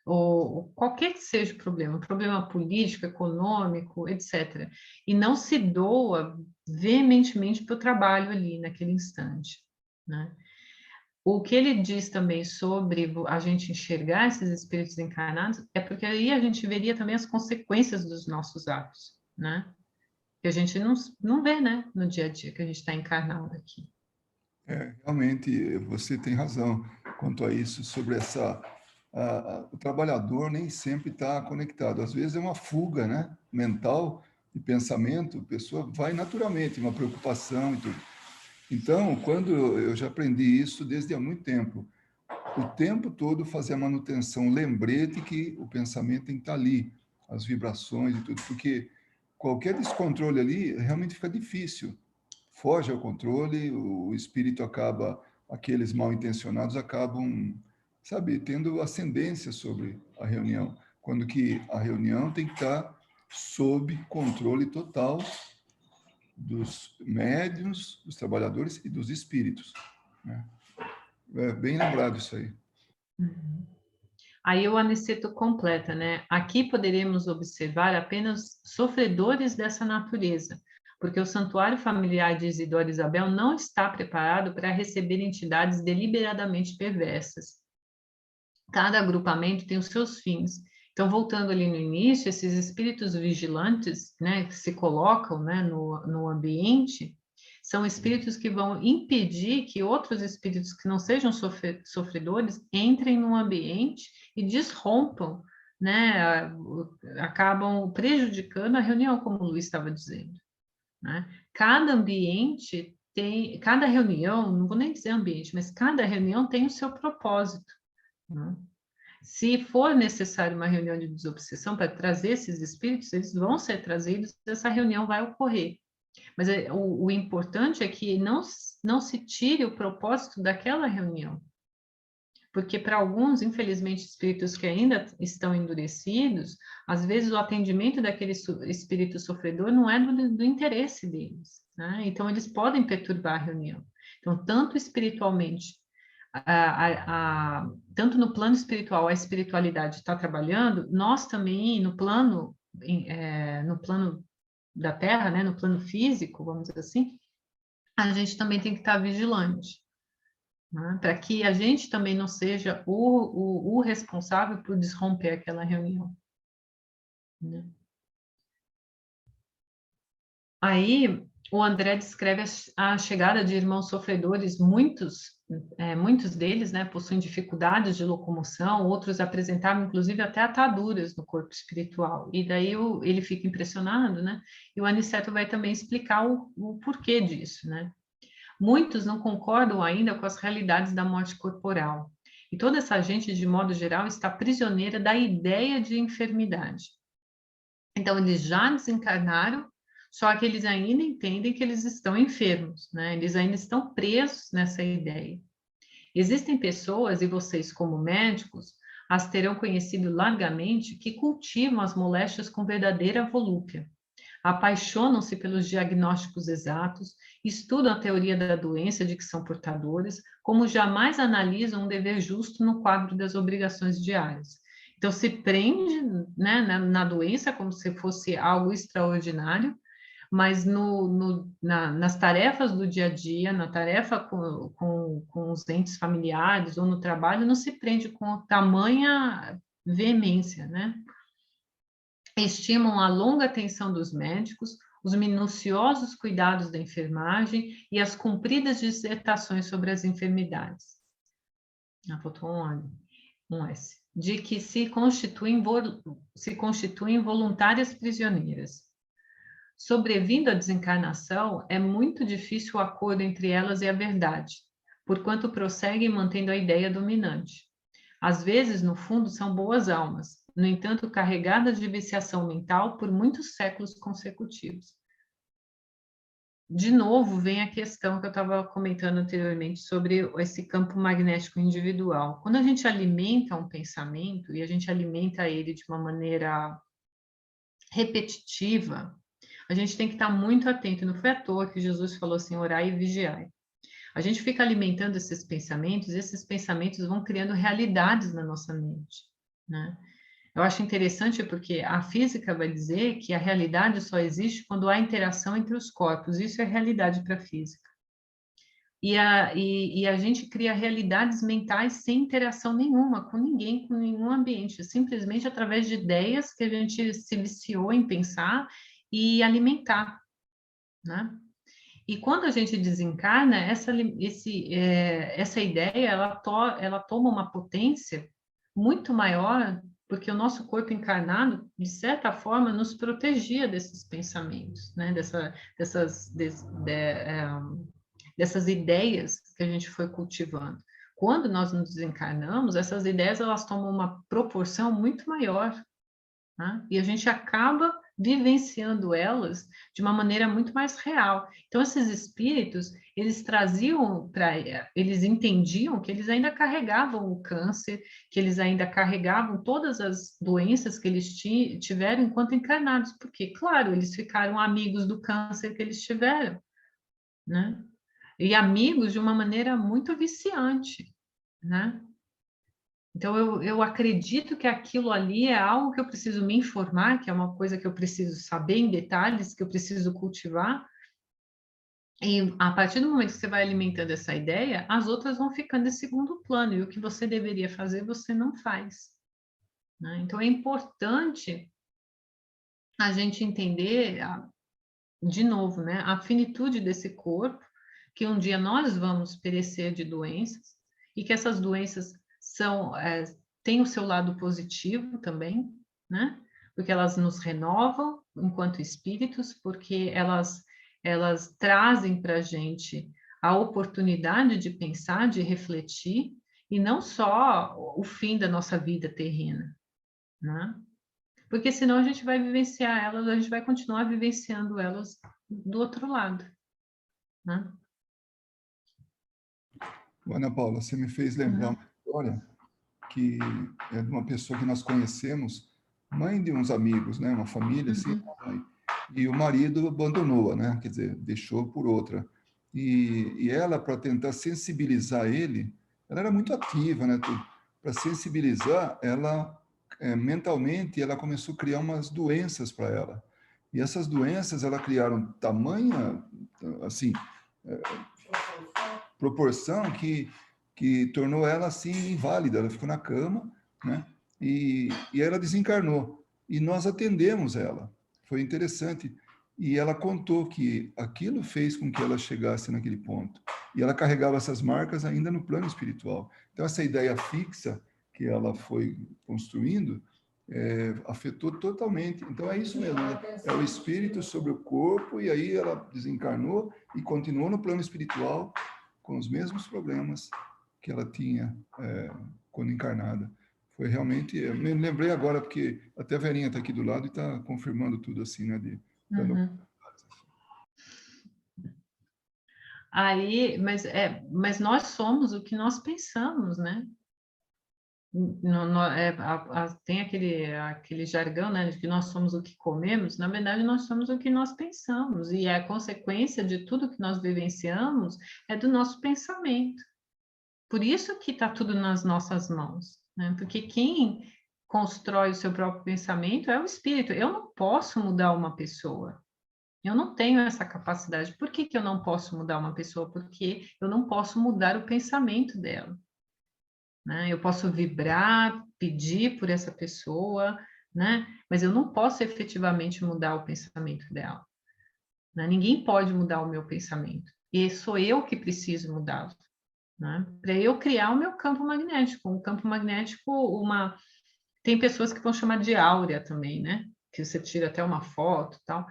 ou qualquer que seja o problema, um problema político, econômico, etc. E não se doa veementemente para o trabalho ali, naquele instante, né? O que ele diz também sobre a gente enxergar esses espíritos encarnados é porque aí a gente veria também as consequências dos nossos atos, né? Que a gente não vê, né, no dia a dia que a gente está encarnado aqui. Realmente, você tem razão quanto a isso, sobre o trabalhador nem sempre está conectado. Às vezes é uma fuga, né, mental, de pensamento, a pessoa vai naturalmente, uma preocupação e tudo. Então, quando eu já aprendi isso desde há muito tempo, o tempo todo fazer a manutenção, lembrete que o pensamento tem que estar ali, as vibrações e tudo, porque qualquer descontrole ali realmente fica difícil. Foge ao controle, o espírito acaba, aqueles mal intencionados acabam, sabe, tendo ascendência sobre a reunião, quando que a reunião tem que estar sob controle total dos médiuns, dos trabalhadores e dos espíritos, né? É bem lembrado isso aí. Aí o aniceto completa, né? Aqui poderemos observar apenas sofredores dessa natureza, porque o santuário familiar de Isidora Isabel não está preparado para receber entidades deliberadamente perversas. Cada agrupamento tem os seus fins. Então, voltando ali no início, esses espíritos vigilantes, né, que se colocam, né, no ambiente, são espíritos que vão impedir que outros espíritos que não sejam sofredores entrem no ambiente e desrompam, né, acabam prejudicando a reunião, como o Luiz estava dizendo, né? Cada ambiente tem, cada reunião, não vou nem dizer ambiente, mas cada reunião tem o seu propósito, né? Se for necessário uma reunião de desobsessão para trazer esses espíritos, eles vão ser trazidos, essa reunião vai ocorrer. Mas o importante é que não se tire o propósito daquela reunião. Porque para alguns, infelizmente, espíritos que ainda estão endurecidos, às vezes o atendimento daquele espírito sofredor não é do interesse deles, né? Então, eles podem perturbar a reunião. Então, tanto espiritualmente, tanto no plano espiritual a espiritualidade está trabalhando, nós também, no plano da Terra, né, no plano físico, vamos dizer assim, a gente também tem que estar vigilante, né, para que a gente também não seja o responsável por desromper aquela reunião, né? Aí, o André descreve a chegada de irmãos sofredores, muitos deles, né, possuem dificuldades de locomoção, outros apresentavam, inclusive, até ataduras no corpo espiritual. E daí ele fica impressionado, né? E o Aniceto vai também explicar o porquê disso, né? Muitos não concordam ainda com as realidades da morte corporal. E toda essa gente, de modo geral, está prisioneira da ideia de enfermidade. Então, eles já desencarnaram, só que eles ainda entendem que eles estão enfermos, né? Eles ainda estão presos nessa ideia. Existem pessoas, e vocês como médicos, as terão conhecido largamente, que cultivam as moléstias com verdadeira volúpia. Apaixonam-se pelos diagnósticos exatos, estudam a teoria da doença de que são portadores, como jamais analisam um dever justo no quadro das obrigações diárias. Então, se prende, né, na doença como se fosse algo extraordinário, mas nas tarefas do dia a dia, na tarefa com os entes familiares ou no trabalho, não se prende com tamanha veemência, né? Estimam a longa atenção dos médicos, os minuciosos cuidados da enfermagem e as compridas dissertações sobre as enfermidades. Faltou um S. De que se constituem voluntárias prisioneiras. Sobrevindo à desencarnação, é muito difícil o acordo entre elas e a verdade, porquanto prosseguem mantendo a ideia dominante. Às vezes, no fundo, são boas almas, no entanto, carregadas de viciação mental por muitos séculos consecutivos. De novo, vem a questão que eu estava comentando anteriormente sobre esse campo magnético individual. Quando a gente alimenta um pensamento, e a gente alimenta ele de uma maneira repetitiva, a gente tem que estar muito atento. Não foi à toa que Jesus falou assim, orai e vigiai. A gente fica alimentando esses pensamentos, e esses pensamentos vão criando realidades na nossa mente, né? Eu acho interessante porque a física vai dizer que a realidade só existe quando há interação entre os corpos. Isso é realidade para a física. E a gente cria realidades mentais sem interação nenhuma com ninguém, com nenhum ambiente, simplesmente através de ideias que a gente se viciou em pensar e alimentar, né? E quando a gente desencarna, essa ideia, ela toma uma potência muito maior, porque o nosso corpo encarnado, de certa forma, nos protegia desses pensamentos, né? Dessas ideias que a gente foi cultivando. Quando nós nos desencarnamos, essas ideias, elas tomam uma proporção muito maior, né? E a gente acaba vivenciando elas de uma maneira muito mais real. Então, esses espíritos, eles entendiam que eles ainda carregavam o câncer, que eles ainda carregavam todas as doenças que eles tiveram enquanto encarnados, porque, claro, eles ficaram amigos do câncer que eles tiveram, né? E amigos de uma maneira muito viciante, né? Então, eu acredito que aquilo ali é algo que eu preciso me informar, que é uma coisa que eu preciso saber em detalhes, que eu preciso cultivar. E a partir do momento que você vai alimentando essa ideia, as outras vão ficando em segundo plano, e o que você deveria fazer, você não faz, né? Então, é importante a gente entender, de novo, né, a finitude desse corpo, que um dia nós vamos perecer de doenças, e que essas doenças têm o seu lado positivo também, né? Porque elas nos renovam enquanto espíritos, porque elas trazem para a gente a oportunidade de pensar, de refletir, e não só o fim da nossa vida terrena, né? Porque senão a gente vai vivenciar elas, a gente vai continuar vivenciando elas do outro lado, né? Ana Paula, você me fez lembrar uma história que é de uma pessoa que nós conhecemos, mãe de uns amigos, né? Uma família, assim, e o marido abandonou-a, né? Quer dizer, deixou por outra. E ela, para tentar sensibilizar ele, ela era muito ativa, né? Para sensibilizar, ela, mentalmente, ela começou a criar umas doenças para ela. E essas doenças, ela criaram tamanha, assim, proporção que tornou ela assim inválida. Ela ficou na cama, né? E ela desencarnou. E nós atendemos ela. Foi interessante. E ela contou que aquilo fez com que ela chegasse naquele ponto. E ela carregava essas marcas ainda no plano espiritual. Então, essa ideia fixa que ela foi construindo afetou totalmente. Então, é isso mesmo, né? É o espírito sobre o corpo, e aí ela desencarnou e continuou no plano espiritual com os mesmos problemas que ela tinha quando encarnada. Foi realmente, eu me lembrei agora, porque até a Verinha está aqui do lado e está confirmando tudo assim, né? Aí, mas nós somos o que nós pensamos, né? Tem aquele jargão, né, de que nós somos o que comemos. Na verdade, nós somos o que nós pensamos, e a consequência de tudo que nós vivenciamos é do nosso pensamento. Por isso que está tudo nas nossas mãos, né? Porque quem constrói o seu próprio pensamento é o espírito. Eu não posso mudar uma pessoa. Eu não tenho essa capacidade. Por que eu não posso mudar uma pessoa? Porque eu não posso mudar o pensamento dela, né? Eu posso vibrar, pedir por essa pessoa, né? Mas eu não posso efetivamente mudar o pensamento dela, né? Ninguém pode mudar o meu pensamento. E sou eu que preciso mudá-lo, né? Para eu criar o meu campo magnético. Um campo magnético, tem pessoas que vão chamar de áurea também, né? Que você tira até uma foto e tal.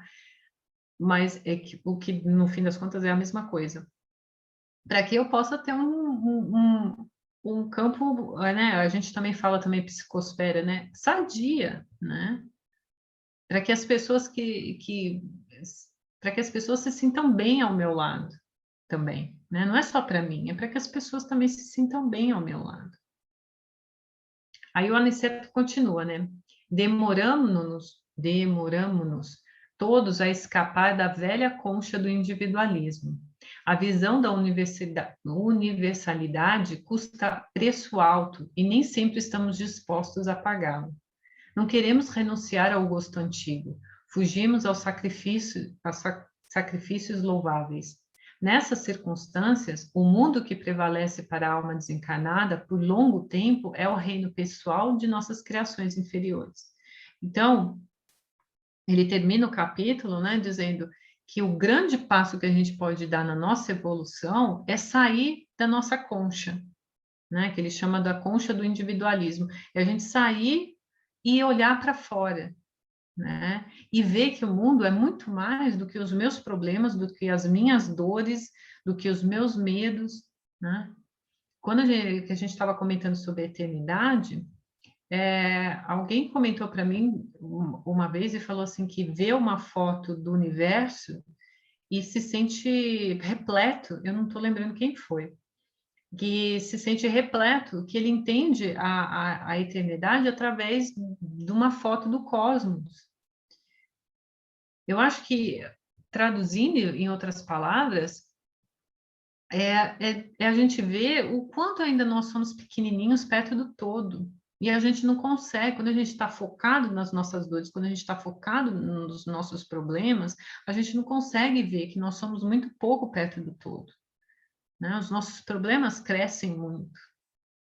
Mas o que, no fim das contas, é a mesma coisa. Para que eu possa ter um campo, né? A gente também fala também psicosfera, né? Sadia, né? Para que as pessoas para que as pessoas se sintam bem ao meu lado também, né? Não é só para mim, é para que as pessoas também se sintam bem ao meu lado. Aí o Aniceto continua, né? Demoramos-nos todos a escapar da velha concha do individualismo. A visão da universalidade custa preço alto e nem sempre estamos dispostos a pagá-lo. Não queremos renunciar ao gosto antigo, fugimos aos sacrifícios louváveis. Nessas circunstâncias, o mundo que prevalece para a alma desencarnada por longo tempo é o reino pessoal de nossas criações inferiores. Então, ele termina o capítulo, né, dizendo que o grande passo que a gente pode dar na nossa evolução é sair da nossa concha, né, que ele chama da concha do individualismo, é a gente sair e olhar para fora, né, e ver que o mundo é muito mais do que os meus problemas, do que as minhas dores, do que os meus medos, né? Quando a gente estava comentando sobre a eternidade, alguém comentou para mim uma vez e falou assim que vê uma foto do universo e se sente repleto. Eu não estou lembrando quem foi, que se sente repleto, que ele entende a eternidade através de uma foto do cosmos. Eu acho que, traduzindo em outras palavras, a gente ver o quanto ainda nós somos pequenininhos perto do todo. E a gente não consegue, quando a gente está focado nas nossas dores, quando a gente está focado nos nossos problemas, a gente não consegue ver que nós somos muito pouco perto do todo, né? Os nossos problemas crescem muito,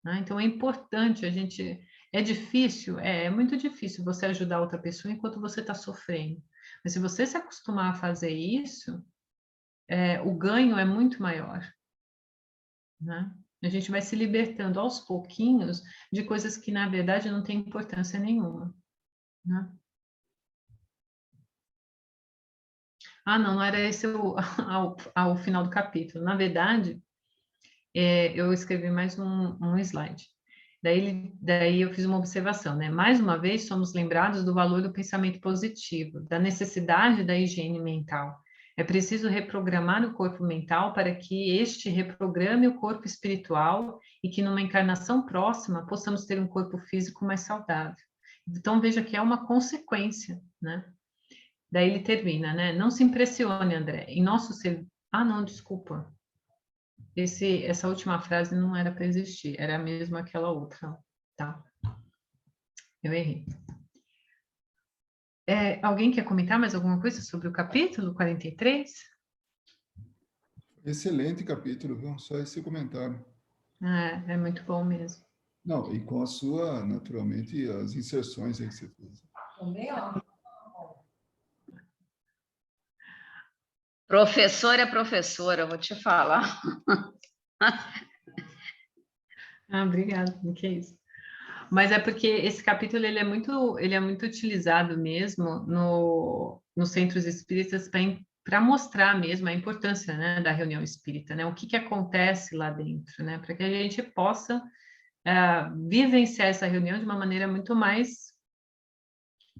né? Então é importante a gente. É difícil, é muito difícil você ajudar outra pessoa enquanto você está sofrendo. Mas se você se acostumar a fazer isso, o ganho é muito maior, né? A gente vai se libertando aos pouquinhos de coisas que, na verdade, não têm importância nenhuma, né? Ah, não era esse o final do capítulo. Na verdade, eu escrevi mais um slide. Daí eu fiz uma observação, né? Mais uma vez, somos lembrados do valor do pensamento positivo, da necessidade da higiene mental. É preciso reprogramar o corpo mental para que este reprograme o corpo espiritual e que numa encarnação próxima possamos ter um corpo físico mais saudável. Então, veja que é uma consequência, né? Daí ele termina, né? Não se impressione, André. Em nosso ser... Ah, não, desculpa. Essa última frase não era para existir, era mesmo aquela outra, tá? Eu errei. Alguém quer comentar mais alguma coisa sobre o capítulo 43? Excelente capítulo, viu? Só esse comentário. É muito bom mesmo. Não, e com a sua, naturalmente, as inserções aí que você fez. Também, ó. Professora é professora, vou te falar. Obrigada, que é isso. Mas é porque esse capítulo ele é muito utilizado mesmo nos centros espíritas para mostrar mesmo a importância, né, da reunião espírita, né? O que acontece lá dentro, né? Para que a gente possa vivenciar essa reunião de uma maneira muito mais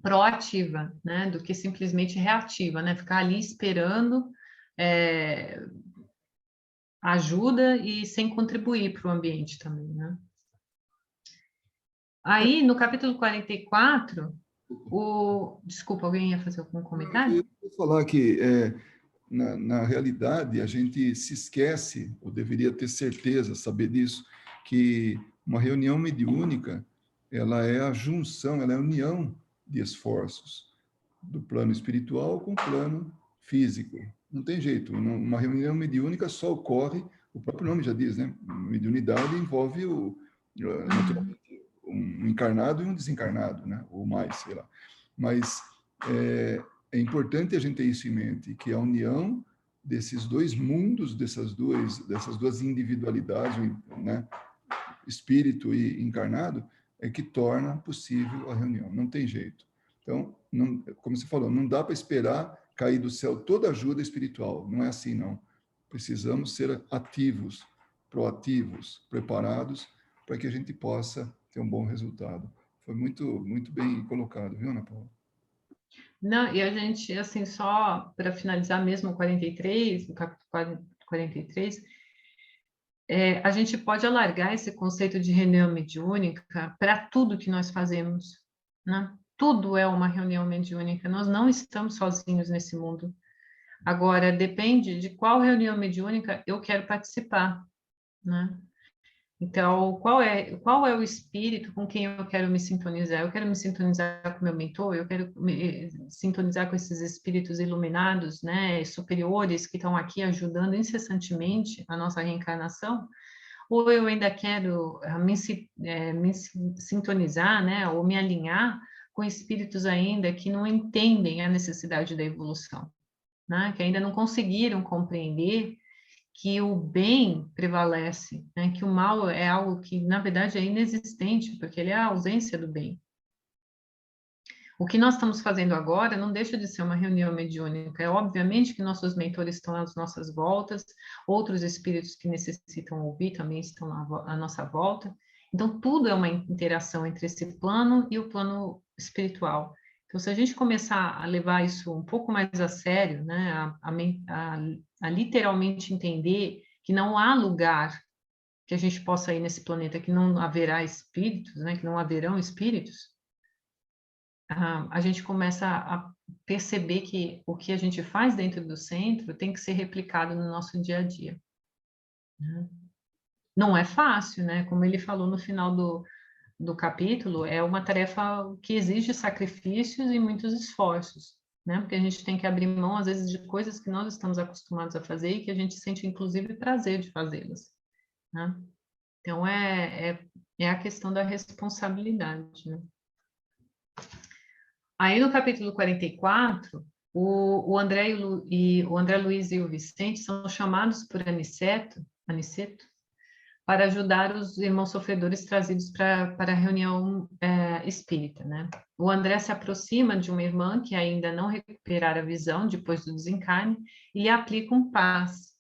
proativa, né, do que simplesmente reativa, né, ficar ali esperando ajuda e sem contribuir para o ambiente também, né. Aí, no capítulo 44, desculpa, alguém ia fazer algum comentário? Eu vou falar que, na realidade, a gente se esquece, ou deveria ter certeza, saber disso, que uma reunião mediúnica, ela é a junção, ela é a união de esforços do plano espiritual com o plano físico. Não tem jeito. Uma reunião mediúnica só ocorre, o próprio nome já diz, né? Mediunidade envolve naturalmente um encarnado e um desencarnado, né? Ou mais, sei lá. Mas é importante a gente ter isso em mente, que a união desses dois mundos, dessas duas individualidades, né? Espírito e encarnado, é que torna possível a reunião. Não tem jeito. Então, como você falou, não dá para esperar cair do céu toda ajuda espiritual. Não é assim, não. Precisamos ser ativos, proativos, preparados, para que a gente possa ter um bom resultado. Foi muito, muito bem colocado, viu, Ana Paula? Não, e a gente, assim, só para finalizar mesmo o 43, o capítulo 43, a gente pode alargar esse conceito de reunião mediúnica para tudo que nós fazemos, né? Tudo é uma reunião mediúnica, nós não estamos sozinhos nesse mundo. Agora, depende de qual reunião mediúnica eu quero participar, né? Então, qual é o espírito com quem eu quero me sintonizar? Eu quero me sintonizar com meu mentor, eu quero me sintonizar com esses espíritos iluminados, né, superiores que estão aqui ajudando incessantemente a nossa reencarnação, ou eu ainda quero me sintonizar, né, ou me alinhar com espíritos ainda que não entendem a necessidade da evolução, né, que ainda não conseguiram compreender que o bem prevalece, né? Que o mal é algo que, na verdade, é inexistente, porque ele é a ausência do bem. O que nós estamos fazendo agora não deixa de ser uma reunião mediúnica. É obviamente que nossos mentores estão às nossas voltas, outros espíritos que necessitam ouvir também estão à nossa volta. Então, tudo é uma interação entre esse plano e o plano espiritual. Então, se a gente começar a levar isso um pouco mais a sério, né, a literalmente entender que não há lugar que a gente possa ir nesse planeta que não haverá espíritos, né, que não haverão espíritos, a gente começa a perceber que o que a gente faz dentro do centro tem que ser replicado no nosso dia a dia. Né? Não é fácil, né? Como ele falou no final do capítulo, é uma tarefa que exige sacrifícios e muitos esforços, né? Porque a gente tem que abrir mão, às vezes, de coisas que nós estamos acostumados a fazer e que a gente sente, inclusive, prazer de fazê-las, né? Então, é a questão da responsabilidade, né? Aí, no capítulo 44, o André Luiz e o Vicente são chamados por Aniceto, para ajudar os irmãos sofredores trazidos para a reunião espírita, né? O André se aproxima de uma irmã que ainda não recuperara a visão depois do desencarne e lhe aplica um passe.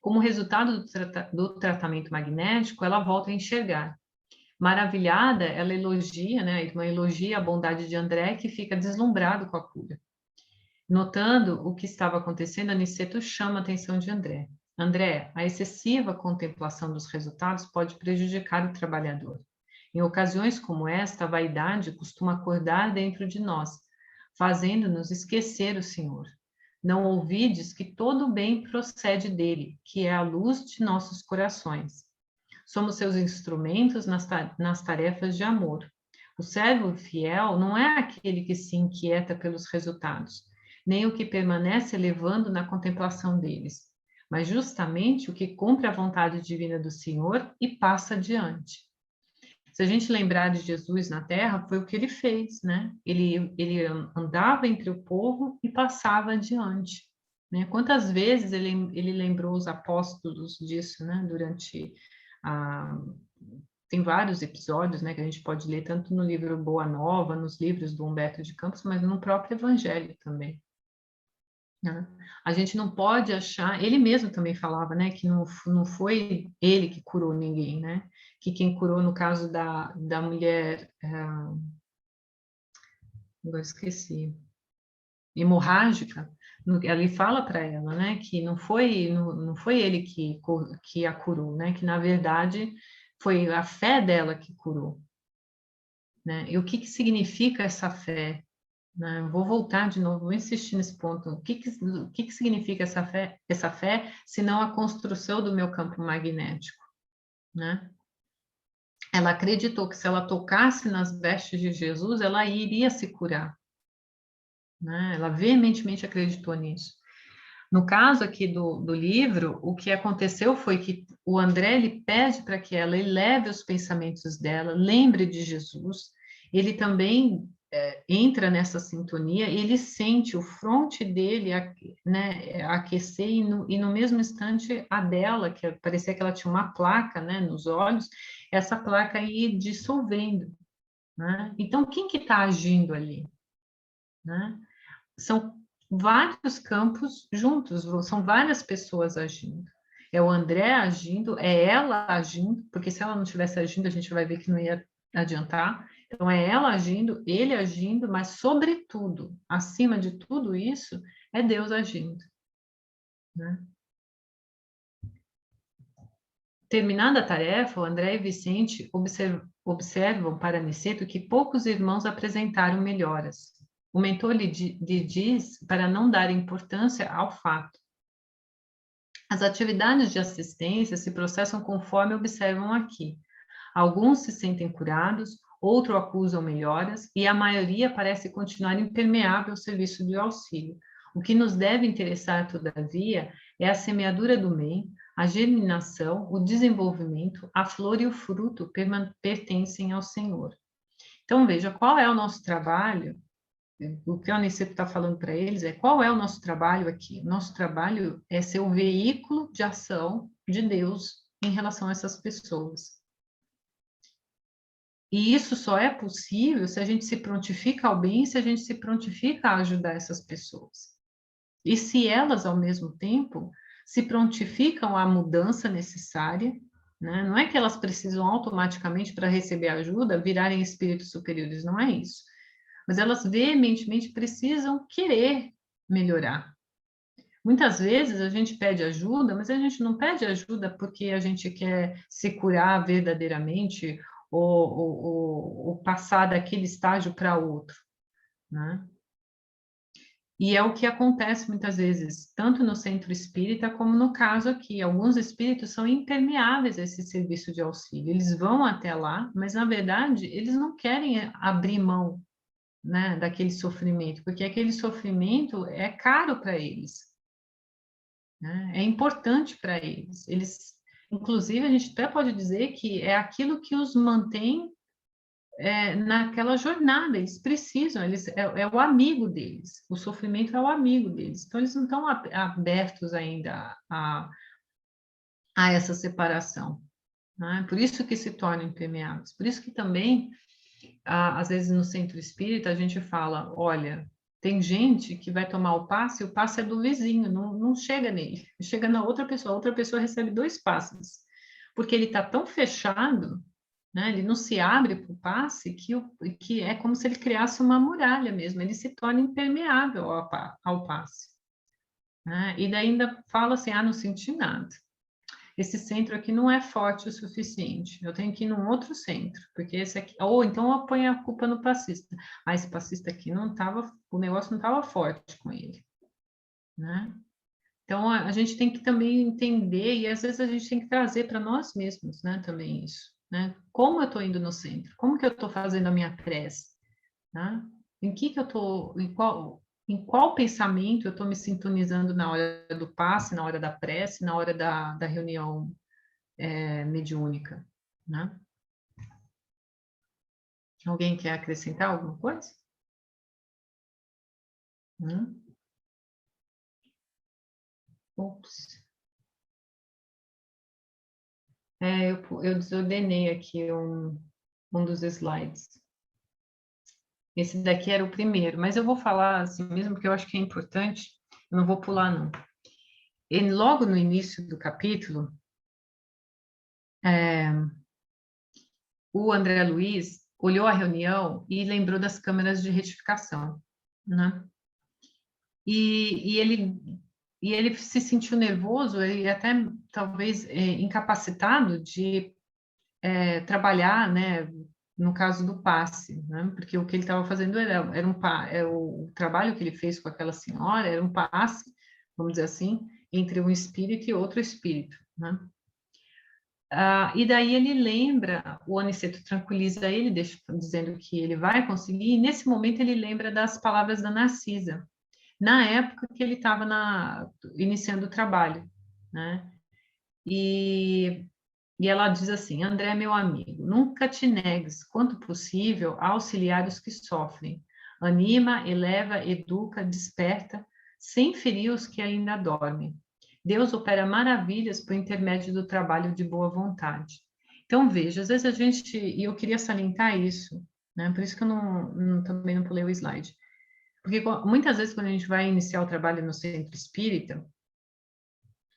Como resultado do tratamento magnético, ela volta a enxergar. Maravilhada, ela elogia, né? A irmã elogia a bondade de André, que fica deslumbrado com a cura. Notando o que estava acontecendo, Aniceto chama a atenção de André. André, a excessiva contemplação dos resultados pode prejudicar o trabalhador. Em ocasiões como esta, a vaidade costuma acordar dentro de nós, fazendo-nos esquecer o Senhor. Não ouvides que todo o bem procede dele, que é a luz de nossos corações. Somos seus instrumentos nas tarefas de amor. O servo fiel não é aquele que se inquieta pelos resultados, nem o que permanece levando na contemplação deles, mas justamente o que cumpre a vontade divina do Senhor e passa adiante. Se a gente lembrar de Jesus na Terra, foi o que ele fez, né? Ele andava entre o povo e passava adiante, né? Quantas vezes ele lembrou os apóstolos disso, né? Durante tem vários episódios, né, que a gente pode ler tanto no livro Boa Nova, nos livros do Humberto de Campos, mas no próprio Evangelho também. Né? A gente não pode achar, ele mesmo também falava, né, que não foi ele que curou ninguém, né, que quem curou no caso da mulher, agora esqueci, hemorrágica, ali fala para ela, né, que não foi ele que a curou, né, que na verdade foi a fé dela que curou, né, e o que significa essa fé? Né? Vou voltar de novo, vou insistir nesse ponto. O que significa essa fé, se não a construção do meu campo magnético? Né? Ela acreditou que se ela tocasse nas vestes de Jesus, ela iria se curar. Né? Ela veementemente acreditou nisso. No caso aqui do livro, o que aconteceu foi que o André ele pede para que ela eleve os pensamentos dela, lembre de Jesus. Ele também entra nessa sintonia, ele sente o fronte dele, né, aquecer e no mesmo instante a dela, que parecia que ela tinha uma placa, né, nos olhos, essa placa ir dissolvendo. Né? Então, quem que está agindo ali? Né? São vários campos juntos, são várias pessoas agindo. É o André agindo, é ela agindo, porque se ela não estivesse agindo, a gente vai ver que não ia adiantar. Então, é ela agindo, ele agindo, mas, sobretudo, acima de tudo isso, é Deus agindo. Né? Terminada a tarefa, o André e Vicente observam para Aniceto que poucos irmãos apresentaram melhoras. O mentor lhe diz para não dar importância ao fato. As atividades de assistência se processam conforme observam aqui. Alguns se sentem curados, outros acusam melhoras, e a maioria parece continuar impermeável ao serviço de auxílio. O que nos deve interessar, todavia, é a semeadura do bem, a germinação, o desenvolvimento, a flor e o fruto pertencem ao Senhor. Então, veja, qual é o nosso trabalho? O que o Aniceto está falando para eles é qual é o nosso trabalho aqui? O nosso trabalho é ser o veículo de ação de Deus em relação a essas pessoas. E isso só é possível se a gente se prontifica ao bem, se a gente se prontifica a ajudar essas pessoas. E se elas, ao mesmo tempo, se prontificam à mudança necessária, né? Não é que elas precisam automaticamente, para receber ajuda, virarem espíritos superiores, não é isso. Mas elas veementemente precisam querer melhorar. Muitas vezes a gente pede ajuda, mas a gente não pede ajuda porque a gente quer se curar verdadeiramente ou passar daquele estágio para outro, né? E é o que acontece muitas vezes, tanto no centro espírita como no caso aqui. Alguns espíritos são impermeáveis a esse serviço de auxílio. Eles vão até lá, mas na verdade eles não querem abrir mão, né, daquele sofrimento, porque aquele sofrimento é caro para eles, né? É importante para eles. Inclusive, a gente até pode dizer que é aquilo que os mantém naquela jornada. Eles precisam, é o amigo deles. O sofrimento é o amigo deles. Então, eles não estão abertos ainda a essa separação. Né? Por isso que se tornam impermeáveis. Por isso que também às vezes no centro espírita a gente fala, olha, Tem gente que vai tomar o passe é do vizinho, não chega nele, chega na outra pessoa. A outra pessoa recebe 2 passes, porque ele está tão fechado, né? Ele não se abre para o passe, que é como se ele criasse uma muralha mesmo, ele se torna impermeável ao passe. Né? E daí ainda fala assim, não senti nada. Esse centro aqui não é forte o suficiente, eu tenho que ir num outro centro, porque esse aqui, ou então eu ponho a culpa no passista. Esse passista aqui o negócio não estava forte com ele, né? Então, a gente tem que também entender, e às vezes a gente tem que trazer para nós mesmos, né, também isso, né? Como eu estou indo no centro? Como que eu estou fazendo a minha prece? Né? Em que eu estou, em qual pensamento eu estou me sintonizando na hora do passe, na hora da prece, na hora da reunião mediúnica, né? Alguém quer acrescentar alguma coisa? Ops. Eu desordenei aqui um dos slides. Esse daqui era o primeiro, mas eu vou falar assim mesmo, porque eu acho que é importante, eu não vou pular, não. E logo no início do capítulo, o André Luiz olhou a reunião e lembrou das câmeras de retificação, né? E ele se sentiu nervoso e até talvez incapacitado de trabalhar, né? No caso do passe, né? Porque o que ele estava fazendo o trabalho que ele fez com aquela senhora era um passe, vamos dizer assim, entre um espírito e outro espírito, né? E daí ele lembra, o Aniceto tranquiliza ele, dizendo que ele vai conseguir, e nesse momento ele lembra das palavras da Narcisa, na época que ele estava iniciando o trabalho, né? E ela diz assim, André, meu amigo, nunca te negues, quanto possível, a auxiliar os que sofrem. Anima, eleva, educa, desperta, sem ferir os que ainda dormem. Deus opera maravilhas por intermédio do trabalho de boa vontade. Então, veja, às vezes e eu queria salientar isso, né? Por isso que eu também não pulei o slide. Porque muitas vezes, quando a gente vai iniciar o trabalho no centro espírita,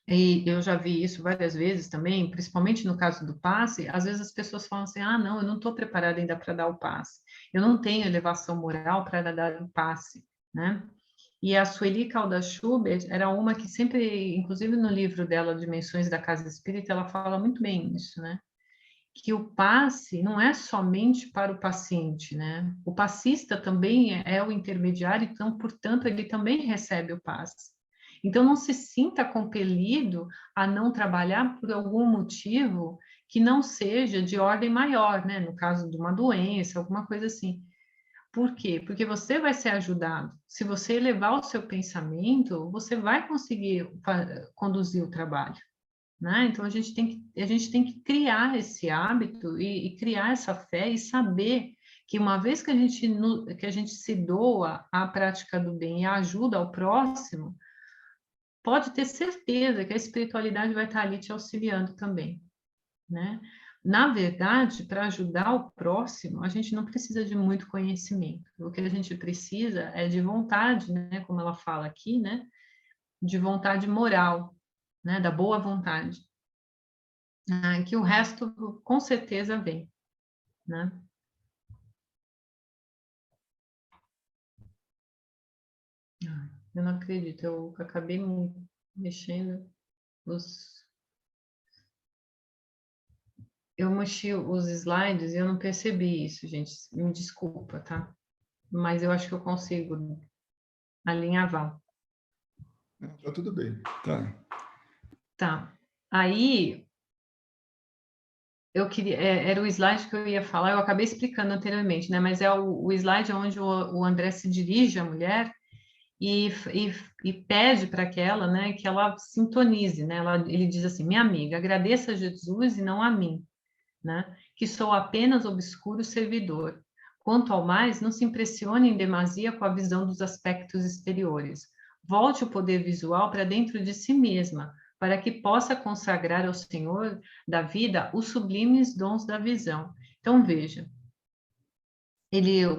e eu já vi isso várias vezes também, principalmente no caso do passe, às vezes as pessoas falam assim, não, eu não estou preparada ainda para dar o passe, eu não tenho elevação moral para dar o passe, né? E a Sueli Caldas Schubert era uma que sempre, inclusive no livro dela, Dimensões da Casa Espírita, ela fala muito bem isso, né? Que o passe não é somente para o paciente, né? O passista também é o intermediário, então, portanto, ele também recebe o passe. Então, não se sinta compelido a não trabalhar por algum motivo que não seja de ordem maior, né? No caso de uma doença, alguma coisa assim. Por quê? Porque você vai ser ajudado. Se você elevar o seu pensamento, você vai conseguir conduzir o trabalho, né? Então, a gente tem que criar esse hábito e criar essa fé e saber que uma vez que a gente se doa à prática do bem e ajuda ao próximo, pode ter certeza que a espiritualidade vai estar ali te auxiliando também, né? Na verdade, para ajudar o próximo, a gente não precisa de muito conhecimento. O que a gente precisa é de vontade, né? Como ela fala aqui, né? De vontade moral, né? Da boa vontade. Que o resto, com certeza, vem, né? Eu não acredito, eu acabei mexendo eu mexi os slides e eu não percebi isso, gente. Me desculpa, tá? Mas eu acho que eu consigo alinhavar. Tá tudo bem. Tá. Tá. Aí, eu queria... era o slide que eu ia falar, eu acabei explicando anteriormente, né? Mas é o slide onde o André se dirige à mulher e pede para que ela sintonize, né? Ele diz assim, minha amiga, agradeça a Jesus e não a mim, né? Que sou apenas obscuro servidor. Quanto ao mais, não se impressione em demasia com a visão dos aspectos exteriores. Volte o poder visual para dentro de si mesma, para que possa consagrar ao Senhor da vida os sublimes dons da visão. Então, veja,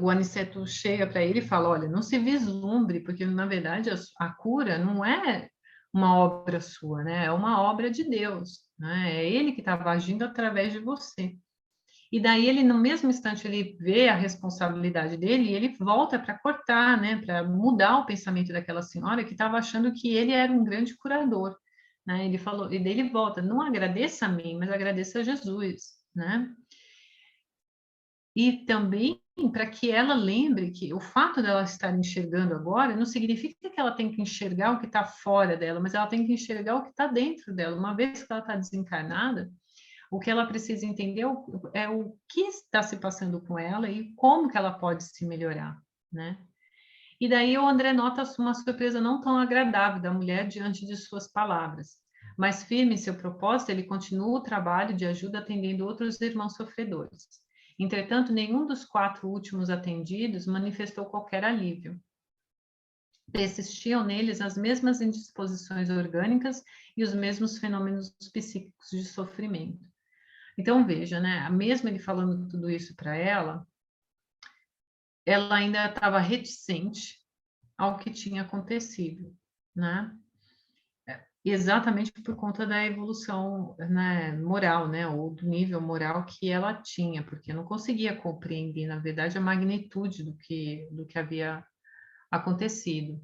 o Aniceto chega para ele e fala, olha, não se vislumbre, porque na verdade a cura não é uma obra sua, né? É uma obra de Deus, né? É ele que estava agindo através de você. E daí ele, no mesmo instante, ele vê a responsabilidade dele e ele volta para cortar, né? Para mudar o pensamento daquela senhora que estava achando que ele era um grande curador, né? Ele falou, e daí ele volta, não agradeça a mim, mas agradeça a Jesus, né? E também para que ela lembre que o fato dela estar enxergando agora não significa que ela tem que enxergar o que está fora dela, mas ela tem que enxergar o que está dentro dela. Uma vez que ela está desencarnada, o que ela precisa entender é o que está se passando com ela e como que ela pode se melhorar, né? E daí o André nota uma surpresa não tão agradável da mulher diante de suas palavras. Mas firme em seu propósito, ele continua o trabalho de ajuda atendendo outros irmãos sofredores. Entretanto, nenhum dos 4 últimos atendidos manifestou qualquer alívio. Persistiam neles as mesmas indisposições orgânicas e os mesmos fenômenos psíquicos de sofrimento. Então, veja, né? Mesmo ele falando tudo isso para ela ainda estava reticente ao que tinha acontecido, né? Exatamente por conta da evolução, né, moral, né, ou do nível moral que ela tinha, porque não conseguia compreender, na verdade, a magnitude do que havia acontecido.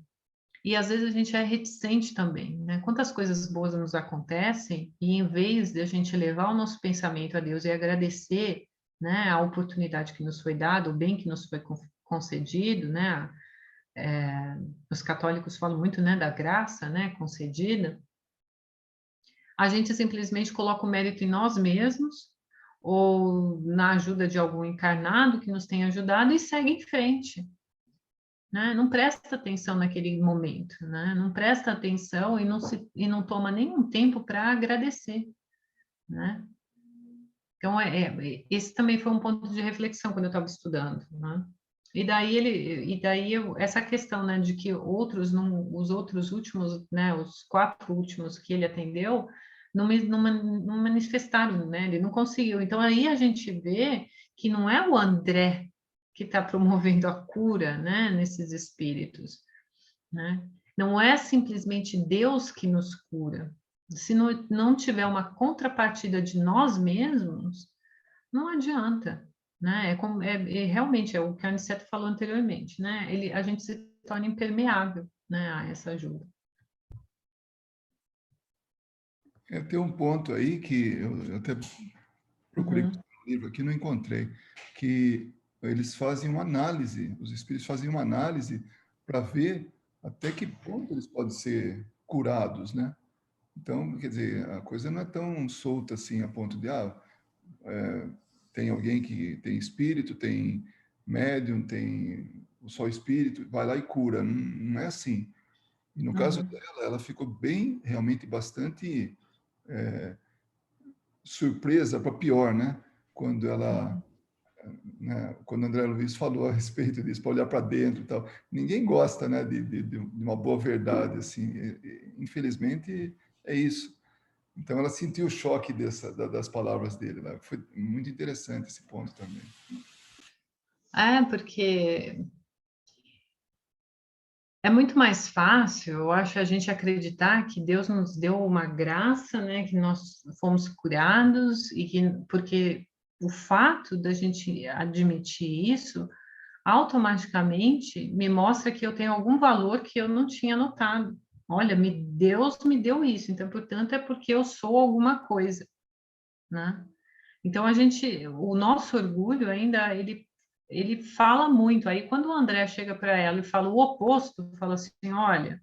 E às vezes a gente é reticente também, né? Quantas coisas boas nos acontecem e em vez de a gente levar o nosso pensamento a Deus e agradecer, né, a oportunidade que nos foi dada, o bem que nos foi concedido, né? Os católicos falam muito, né, da graça, né, concedida. A gente simplesmente coloca o mérito em nós mesmos ou na ajuda de algum encarnado que nos tem ajudado e segue em frente, né? Não presta atenção naquele momento, né? Não presta atenção e não toma nenhum tempo para agradecer, né? Então, esse também foi um ponto de reflexão quando eu estava estudando, né? Essa questão, né, de que os outros últimos, né, os 4 últimos que ele atendeu, não manifestaram, né? Ele não conseguiu. Então, aí a gente vê que não é o André que está promovendo a cura, né, nesses espíritos, né? Não é simplesmente Deus que nos cura. Se não tiver uma contrapartida de nós mesmos, não adianta, né? Realmente é o que a Aniceto falou anteriormente, né? A gente se torna impermeável, né, a essa ajuda. Tem um ponto aí que eu até procurei no livro aqui, não encontrei, que eles fazem uma análise, os espíritos fazem uma análise para ver até que ponto eles podem ser curados, né? Então, quer dizer, a coisa não é tão solta assim a ponto de, tem alguém que tem espírito, tem médium, tem só espírito, vai lá e cura. Não, não é assim. E no caso dela, ela ficou bem, realmente bastante surpresa para pior, né? Quando ela, né? Quando André Luiz falou a respeito disso, para olhar para dentro e tal. Ninguém gosta, né, de uma boa verdade, assim. Infelizmente, é isso. Então, ela sentiu o choque das palavras dele. Né? Foi muito interessante esse ponto também. Porque é muito mais fácil, eu acho, a gente acreditar que Deus nos deu uma graça, né, que nós fomos curados, porque o fato da gente admitir isso, automaticamente me mostra que eu tenho algum valor que eu não tinha notado. Olha, Deus me deu isso, então, portanto, é porque eu sou alguma coisa, né? Então, o nosso orgulho ainda, ele fala muito. Aí, quando o André chega para ela e fala o oposto, fala assim, olha,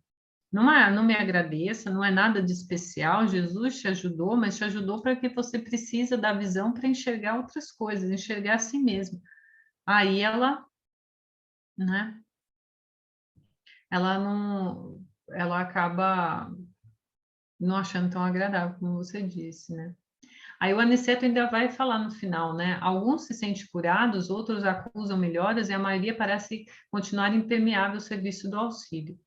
não me agradeça, não é nada de especial, Jesus te ajudou, mas te ajudou para que você precisa da visão para enxergar outras coisas, enxergar a si mesmo. Aí ela, né, ela acaba não achando tão agradável, como você disse, né? Aí o Aniceto ainda vai falar no final, né? Alguns se sentem curados, outros acusam melhoras e a maioria parece continuar impermeável ao serviço do auxílio.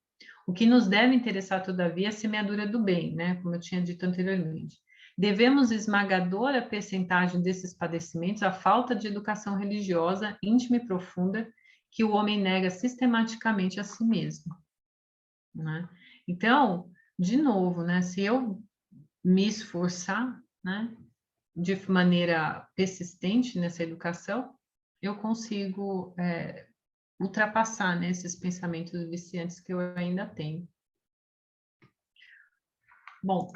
O que nos deve interessar, todavia, é a semeadura do bem, né? Como eu tinha dito anteriormente. Devemos esmagadora percentagem desses padecimentos à falta de educação religiosa íntima e profunda que o homem nega sistematicamente a si mesmo, né? Então, de novo, né, se eu me esforçar, né, de maneira persistente nessa educação, eu consigo ultrapassar, né, esses pensamentos viciantes que eu ainda tenho. Bom,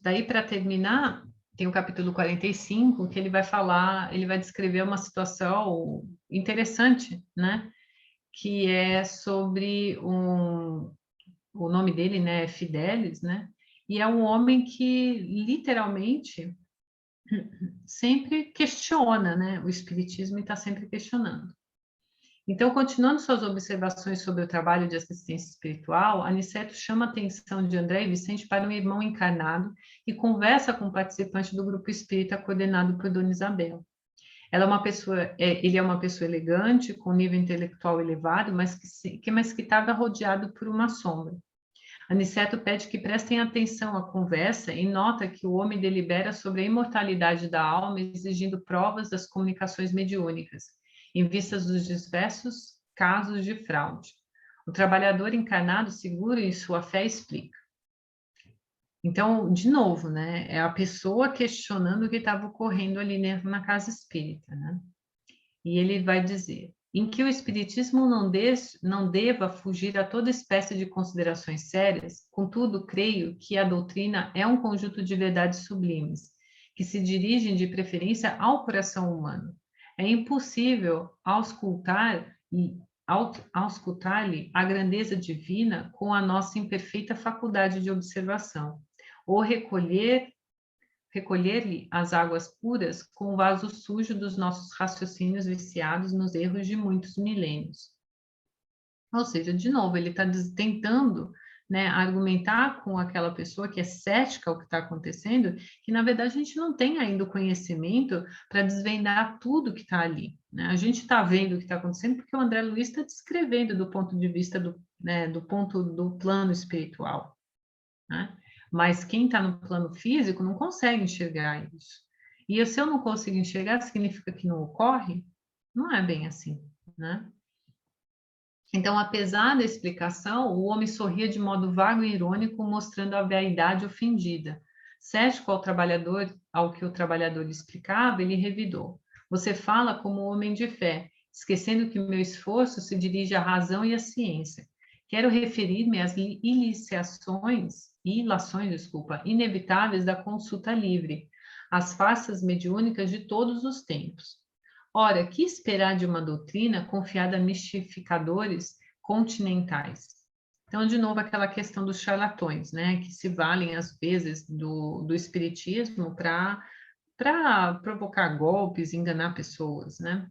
daí para terminar, tem o capítulo 45, que ele vai falar, ele vai descrever uma situação interessante, né, que é sobre o nome dele, né, é Fidelis, né, e é um homem que literalmente sempre questiona, né, o espiritismo e está sempre questionando. Então, continuando suas observações sobre o trabalho de assistência espiritual, Aniceto chama a atenção de André e Vicente para um irmão encarnado e conversa com o participante do grupo espírita coordenado por Dona Isabel. Ele é uma pessoa elegante, com nível intelectual elevado, mas que estava rodeado por uma sombra. Aniceto pede que prestem atenção à conversa e nota que o homem delibera sobre a imortalidade da alma, exigindo provas das comunicações mediúnicas, em vistas dos diversos casos de fraude. O trabalhador encarnado, seguro em sua fé, explica. Então, de novo, né, é a pessoa questionando o que estava ocorrendo ali na casa espírita, né? E ele vai dizer: em que o espiritismo não deva fugir a toda espécie de considerações sérias, contudo, creio que a doutrina é um conjunto de verdades sublimes, que se dirigem de preferência ao coração humano. É impossível auscultar-lhe a grandeza divina com a nossa imperfeita faculdade de observação, ou recolher-lhe as águas puras com o vaso sujo dos nossos raciocínios viciados nos erros de muitos milênios. Ou seja, de novo, ele está tentando, né, argumentar com aquela pessoa que é cética ao que está acontecendo, que na verdade a gente não tem ainda o conhecimento para desvendar tudo que está ali, né? A gente está vendo o que está acontecendo porque o André Luiz está descrevendo do ponto de vista do ponto do plano espiritual, né? Mas quem está no plano físico não consegue enxergar isso. E se eu não consigo enxergar, significa que não ocorre? Não é bem assim, né? Então, apesar da explicação, o homem sorria de modo vago e irônico, mostrando a vaidade ofendida. Cético ao que o trabalhador lhe explicava, ele revidou: você fala como homem de fé, esquecendo que o meu esforço se dirige à razão e à ciência. Quero referir-me às ilações, inevitáveis da consulta livre, às farsas mediúnicas de todos os tempos. Ora, que esperar de uma doutrina confiada a mistificadores continentais? Então, de novo, aquela questão dos charlatões, né, que se valem, às vezes, do espiritismo para provocar golpes, enganar pessoas, né?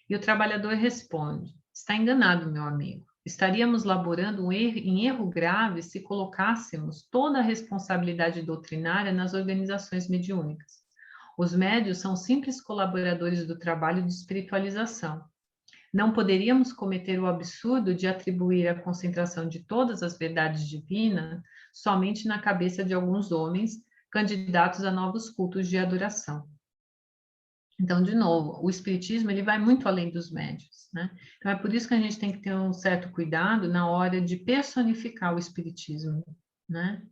E o trabalhador responde: está enganado, meu amigo. Estaríamos laborando em erro grave se colocássemos toda a responsabilidade doutrinária nas organizações mediúnicas. Os médios são simples colaboradores do trabalho de espiritualização. Não poderíamos cometer o absurdo de atribuir a concentração de todas as verdades divinas somente na cabeça de alguns homens candidatos a novos cultos de adoração. Então, de novo, o espiritismo ele vai muito além dos médios, né? Então é por isso que a gente tem que ter um certo cuidado na hora de personificar o espiritismo, né?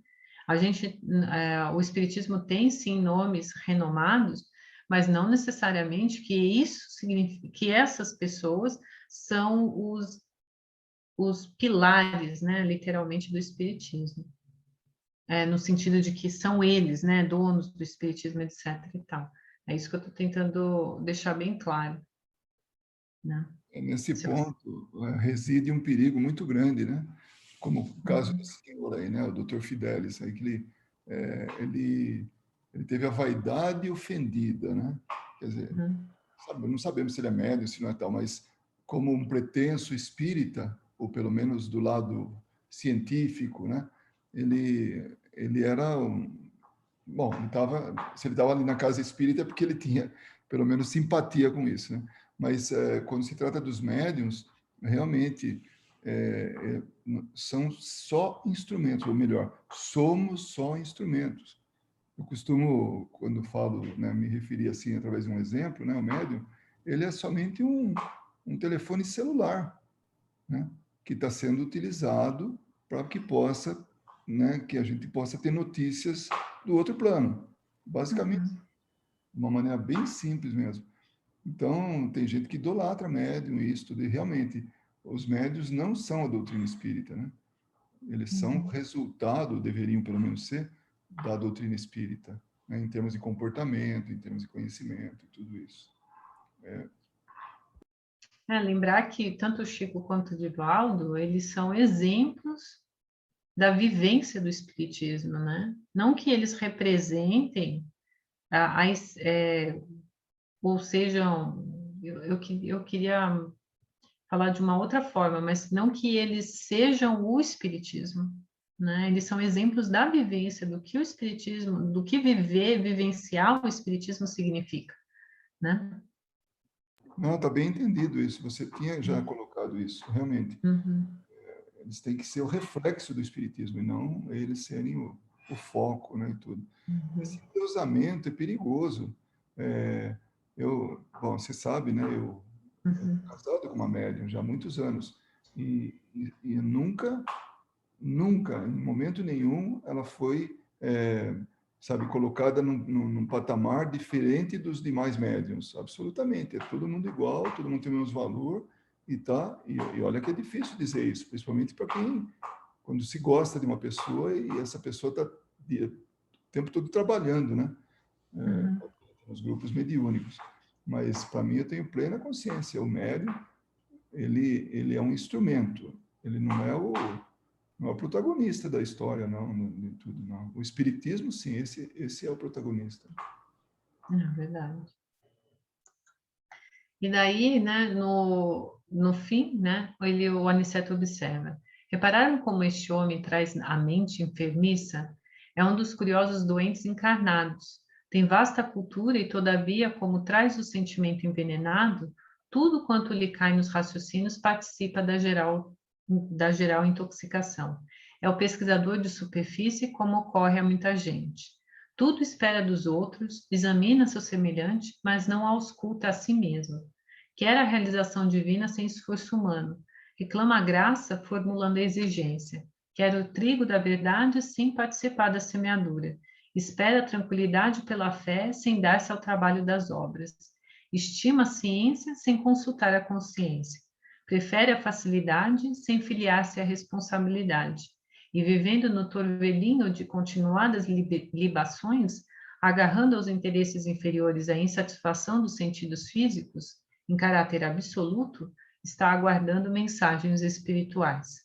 O espiritismo tem sim nomes renomados, mas não necessariamente que isso significa que essas pessoas são os pilares, né, literalmente, do espiritismo. No sentido de que são eles, né, donos do espiritismo, etc. e tal. É isso que eu estou tentando deixar bem claro, né? Nesse ponto reside um perigo muito grande, né? Como o caso desse senhor aí, né? O Dr. Fidelis, aí que ele teve a vaidade ofendida, né? Quer dizer, não sabemos se ele é médium, se não é tal, mas como um pretenso espírita, ou pelo menos do lado científico, né? Ele era bom, se ele estava ali na casa espírita é porque ele tinha, pelo menos, simpatia com isso, né? Mas quando se trata dos médiuns, realmente são só instrumentos, ou melhor, somos só instrumentos. Eu costumo, quando falo, né, me referir assim, através de um exemplo, né, o médium, ele é somente um telefone celular, né, que está sendo utilizado para que possa, né, que a gente possa ter notícias do outro plano. Basicamente, de uma maneira bem simples mesmo. Então, tem gente que idolatra médium e isso tudo, e realmente, os médiuns não são a doutrina espírita, né? Eles são resultado, deveriam pelo menos ser, da doutrina espírita, né? Em termos de comportamento, em termos de conhecimento, tudo isso. Lembrar que tanto o Chico quanto o Divaldo, eles são exemplos da vivência do espiritismo, né? Não que eles representem, ou sejam, eu queria falar de uma outra forma, mas não que eles sejam o espiritismo, né? Eles são exemplos da vivência do que o espiritismo, do que vivenciar o espiritismo significa, né? Não, está bem entendido isso. Você tinha já colocado isso, realmente. Eles têm que ser o reflexo do espiritismo e não eles serem o foco, né, e tudo. Esse endeusamento é perigoso. Bom, você sabe, né, eu casado com uma médium já há muitos anos e nunca, em momento nenhum, ela foi, sabe, colocada num patamar diferente dos demais médiums. Absolutamente, é todo mundo igual, todo mundo tem o mesmo valor e tá. E olha que é difícil dizer isso, principalmente para quem, quando se gosta de uma pessoa e essa pessoa está o tempo todo trabalhando, né? Nos grupos mediúnicos. Mas, para mim, eu tenho plena consciência. O médium, ele é um instrumento. Ele não é o protagonista da história, não, de tudo, não. O espiritismo, sim, esse é o protagonista. É verdade. E daí, né, no fim, né, o Aniceto observa: repararam como este homem traz a mente enfermiça? É um dos curiosos doentes encarnados. Tem vasta cultura e, todavia, como traz o sentimento envenenado, tudo quanto lhe cai nos raciocínios participa da geral intoxicação. É o pesquisador de superfície, como ocorre a muita gente. Tudo espera dos outros, examina seu semelhante, mas não ausculta a si mesmo. Quer a realização divina sem esforço humano. Reclama a graça formulando a exigência. Quer o trigo da verdade sem participar da semeadura. Espera a tranquilidade pela fé sem dar-se ao trabalho das obras. Estima a ciência sem consultar a consciência. Prefere a facilidade sem filiar-se à responsabilidade. E vivendo no torvelinho de continuadas libações, agarrando aos interesses inferiores à insatisfação dos sentidos físicos, em caráter absoluto, está aguardando mensagens espirituais.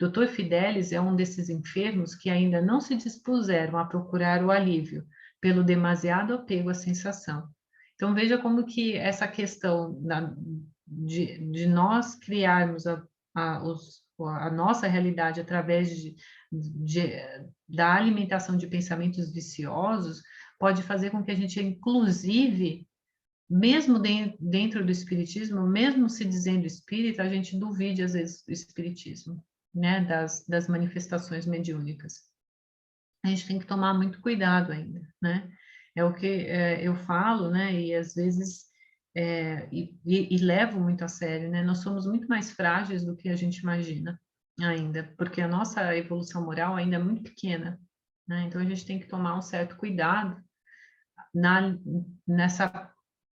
Dr. Fidelis é um desses enfermos que ainda não se dispuseram a procurar o alívio pelo demasiado apego à sensação. Então, veja como que essa questão de nós criarmos a nossa realidade através da alimentação de pensamentos viciosos pode fazer com que a gente, inclusive, mesmo dentro do espiritismo, mesmo se dizendo espírita, a gente duvide às vezes do espiritismo, né, das manifestações mediúnicas. A gente tem que tomar muito cuidado ainda, né? É o que eu falo, né, e às vezes e levo muito a sério, né? Nós somos muito mais frágeis do que a gente imagina ainda, porque a nossa evolução moral ainda é muito pequena, né? Então a gente tem que tomar um certo cuidado nessa.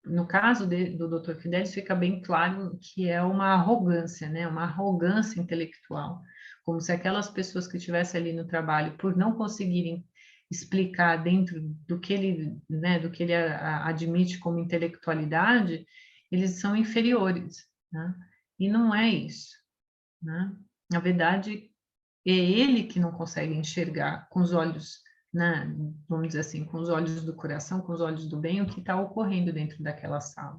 No caso do Dr. Fidelis, fica bem claro que é uma arrogância, né? Uma arrogância intelectual, como se aquelas pessoas que estivessem ali no trabalho, por não conseguirem explicar dentro do que ele, né, do que ele admite como intelectualidade, eles são inferiores, né? E não é isso, né? Na verdade, é ele que não consegue enxergar com os olhos, né, vamos dizer assim, com os olhos do coração, com os olhos do bem, o que está ocorrendo dentro daquela sala.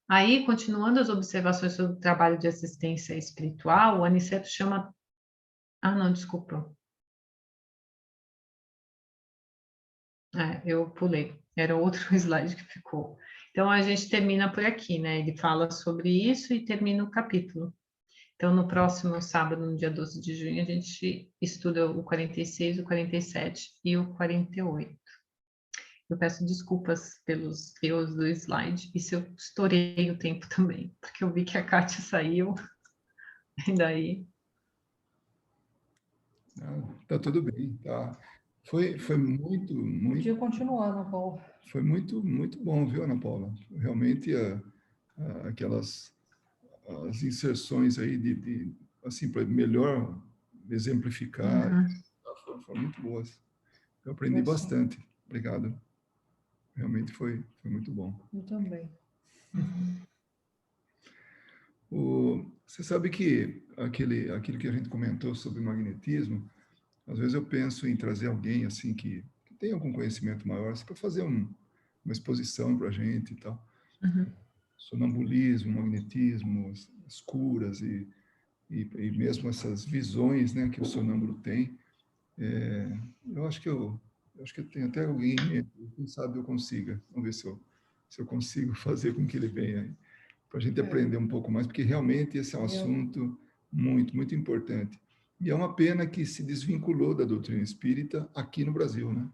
Aí, continuando as observações sobre o trabalho de assistência espiritual, o Aniceto chama... Ah, não, desculpa. Eu pulei. Era outro slide que ficou. Então, a gente termina por aqui, né? Ele fala sobre isso e termina o capítulo. Então, no próximo sábado, no dia 12 de junho, a gente estuda o 46, o 47 e o 48. Eu peço desculpas pelos erros do slide e se eu estourei o tempo também, porque eu vi que a Kátia saiu, e daí... Tá tudo bem, tá. Foi muito, Podia continuar, Ana Paula. Foi muito, muito bom, viu, Ana Paula? Realmente, aquelas as inserções aí assim, para melhor exemplificar, foram muito boas. Eu aprendi bastante. Obrigado. Realmente foi muito bom. Eu também. Você sabe que aquilo que a gente comentou sobre magnetismo, às vezes eu penso em trazer alguém assim que tem algum conhecimento maior para fazer uma exposição para a gente e tal. Sonambulismo, magnetismo, as curas e mesmo essas visões, né, que o sonâmbulo tem. Eu acho que eu tenho até alguém em mente, quem sabe eu consiga. Vamos ver se eu consigo fazer com que ele venha para a gente aprender um pouco mais, porque realmente esse é um assunto muito, muito importante. E é uma pena que se desvinculou da doutrina espírita aqui no Brasil, né?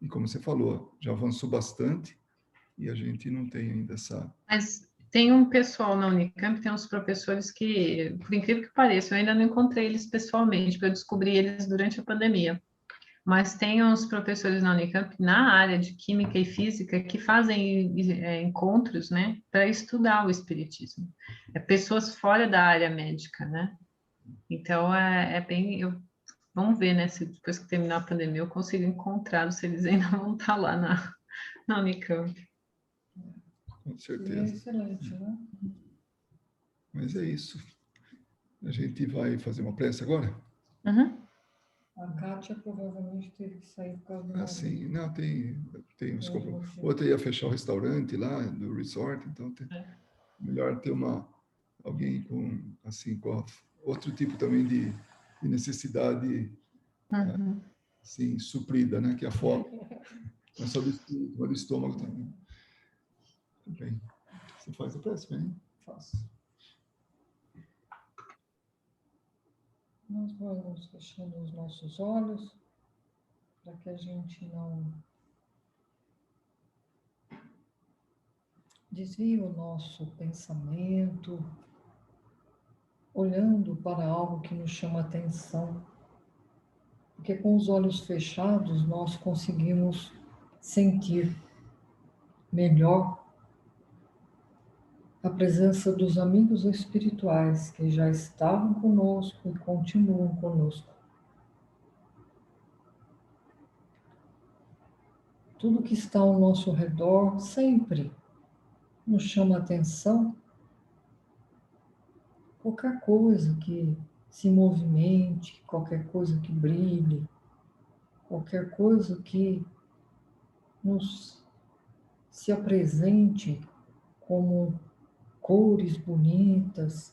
E como você falou, já avançou bastante e a gente não tem ainda essa... Mas tem um pessoal na Unicamp, tem uns professores que, por incrível que pareça, eu ainda não encontrei eles pessoalmente, porque eu descobri eles durante a pandemia. Mas tem uns professores na Unicamp, na área de Química e Física, que fazem encontros, né, para estudar o Espiritismo. Pessoas fora da área médica, né? Então, bem... vamos ver, né, se depois que terminar a pandemia eu consigo encontrá-los, se eles ainda vão estar lá na Unicamp. Com certeza. É excelente, né? Mas é isso. A gente vai fazer uma prece agora? A Kátia provavelmente teve que sair por causa do marido. Sim. Não, tem uns compromissos. Outra ia fechar o restaurante lá do resort, então melhor ter alguém com outro tipo também de necessidade assim, suprida, né? Que é a fome. Não é só do espírito, mas do estômago também. Tudo bem. Você faz a prece, bem? Faço. Nós vamos fechando os nossos olhos para que a gente não desvie o nosso pensamento, olhando para algo que nos chama atenção. Porque com os olhos fechados nós conseguimos sentir melhor a presença dos amigos espirituais que já estavam conosco e continuam conosco. Tudo que está ao nosso redor sempre nos chama atenção. Qualquer coisa que se movimente, qualquer coisa que brilhe, qualquer coisa que nos se apresente como cores bonitas.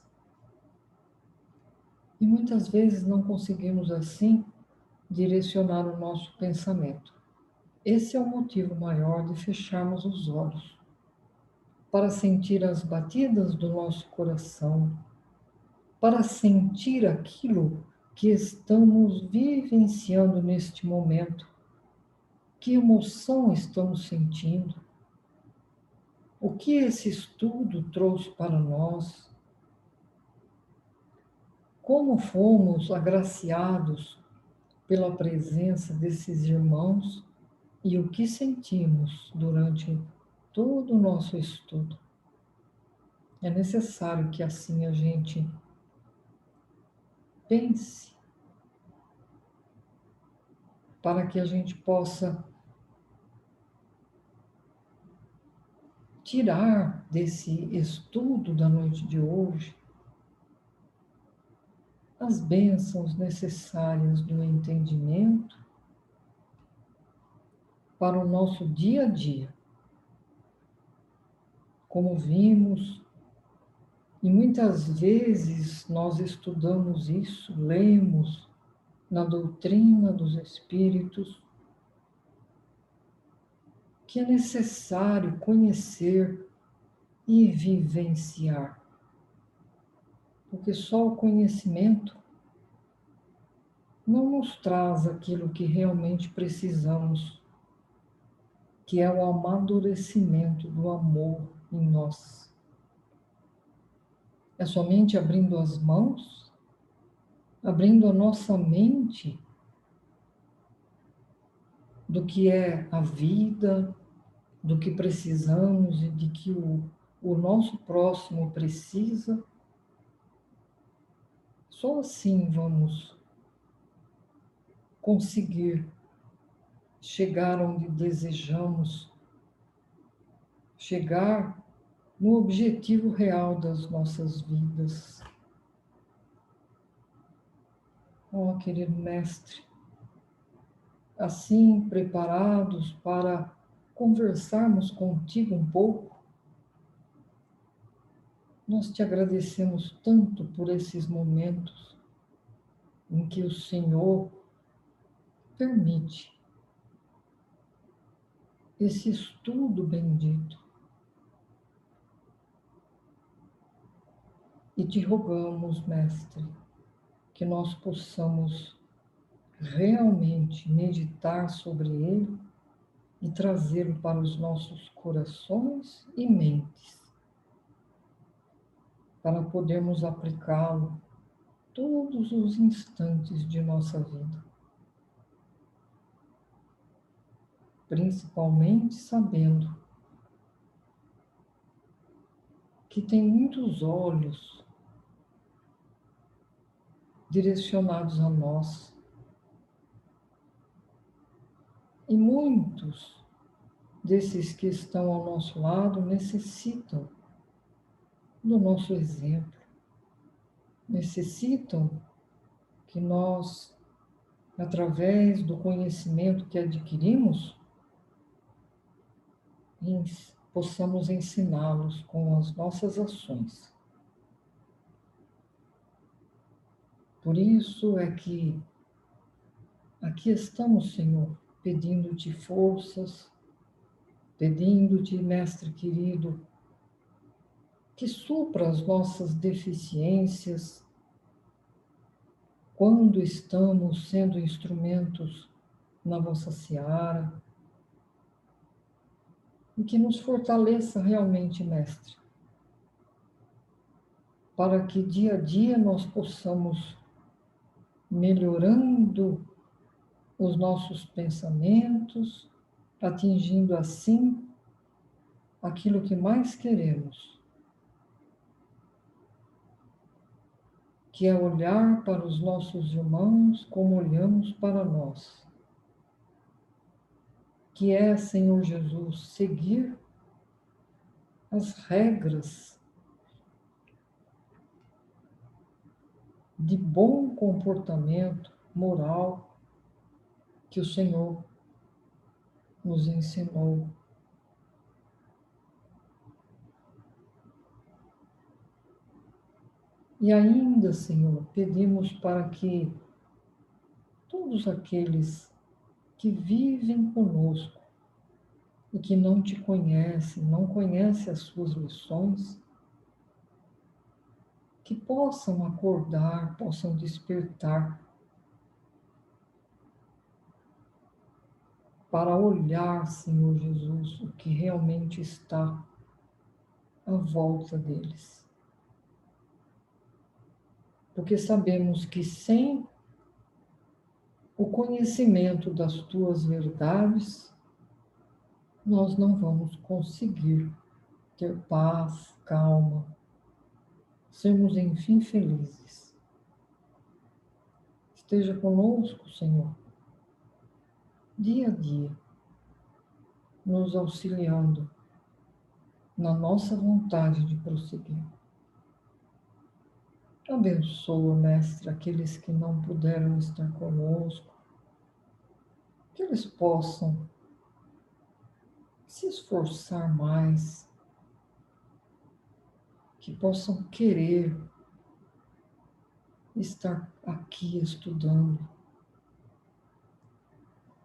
E muitas vezes não conseguimos assim direcionar o nosso pensamento. Esse é o motivo maior de fecharmos os olhos, para sentir as batidas do nosso coração, para sentir aquilo que estamos vivenciando neste momento. Que emoção estamos sentindo? O que esse estudo trouxe para nós? Como fomos agraciados pela presença desses irmãos e o que sentimos durante todo o nosso estudo? É necessário que assim a gente pense, para que a gente possa tirar desse estudo da noite de hoje as bênçãos necessárias do entendimento para o nosso dia a dia. Como vimos, e muitas vezes nós estudamos isso, lemos na doutrina dos Espíritos, que é necessário conhecer e vivenciar. Porque só o conhecimento não nos traz aquilo que realmente precisamos, que é o amadurecimento do amor em nós. É somente abrindo as mãos, abrindo a nossa mente do que é a vida, do que precisamos e de que o nosso próximo precisa. Só assim vamos conseguir chegar onde desejamos, chegar no objetivo real das nossas vidas. Oh, querido Mestre, assim preparados para conversarmos contigo um pouco, nós te agradecemos tanto por esses momentos em que o Senhor permite esse estudo bendito. E te rogamos, Mestre, que nós possamos realmente meditar sobre ele e trazê-lo para os nossos corações e mentes, para podermos aplicá-lo todos os instantes de nossa vida. Principalmente sabendo que tem muitos olhos direcionados a nós e muitos desses que estão ao nosso lado necessitam do nosso exemplo, necessitam que nós, através do conhecimento que adquirimos, possamos ensiná-los com as nossas ações. Por isso é que aqui estamos, Senhor, pedindo-te forças, pedindo-te, Mestre querido, que supra as nossas deficiências quando estamos sendo instrumentos na vossa seara, e que nos fortaleça realmente, Mestre, para que dia a dia nós possamos, melhorando os nossos pensamentos, atingindo assim aquilo que mais queremos, que é olhar para os nossos irmãos como olhamos para nós, que é, Senhor Jesus, seguir as regras de bom comportamento moral que o Senhor nos ensinou. E ainda, Senhor, pedimos para que todos aqueles que vivem conosco e que não te conhecem, não conhecem as suas lições, que possam acordar, possam despertar para olhar, Senhor Jesus, o que realmente está à volta deles. Porque sabemos que sem o conhecimento das tuas verdades, nós não vamos conseguir ter paz, calma, sermos, enfim, felizes. Esteja conosco, Senhor, dia a dia, nos auxiliando na nossa vontade de prosseguir. Abençoa, Mestre, aqueles que não puderam estar conosco, que eles possam se esforçar mais, que possam querer estar aqui estudando,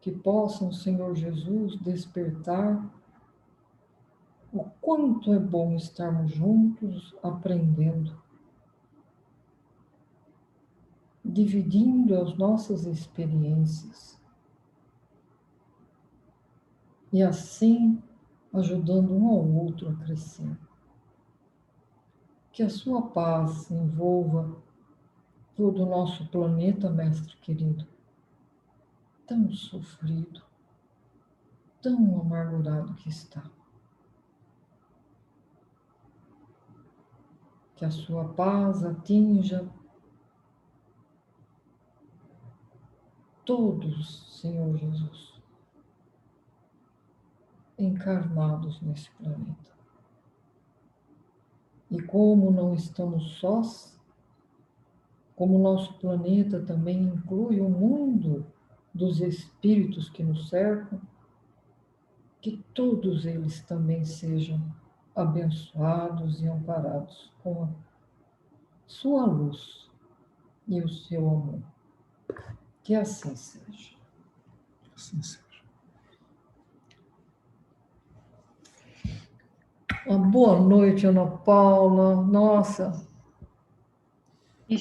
que possam, Senhor Jesus, despertar o quanto é bom estarmos juntos aprendendo, dividindo as nossas experiências e assim ajudando um ao outro a crescer. Que a sua paz envolva todo o nosso planeta, mestre querido, tão sofrido, tão amargurado que está. Que a sua paz atinja todos, Senhor Jesus, encarnados nesse planeta. E como não estamos sós, como nosso planeta também inclui o mundo dos espíritos que nos cercam, que todos eles também sejam abençoados e amparados com a sua luz e o seu amor. Que assim seja. Assim seja. Uma boa noite, Ana Paula. Nossa,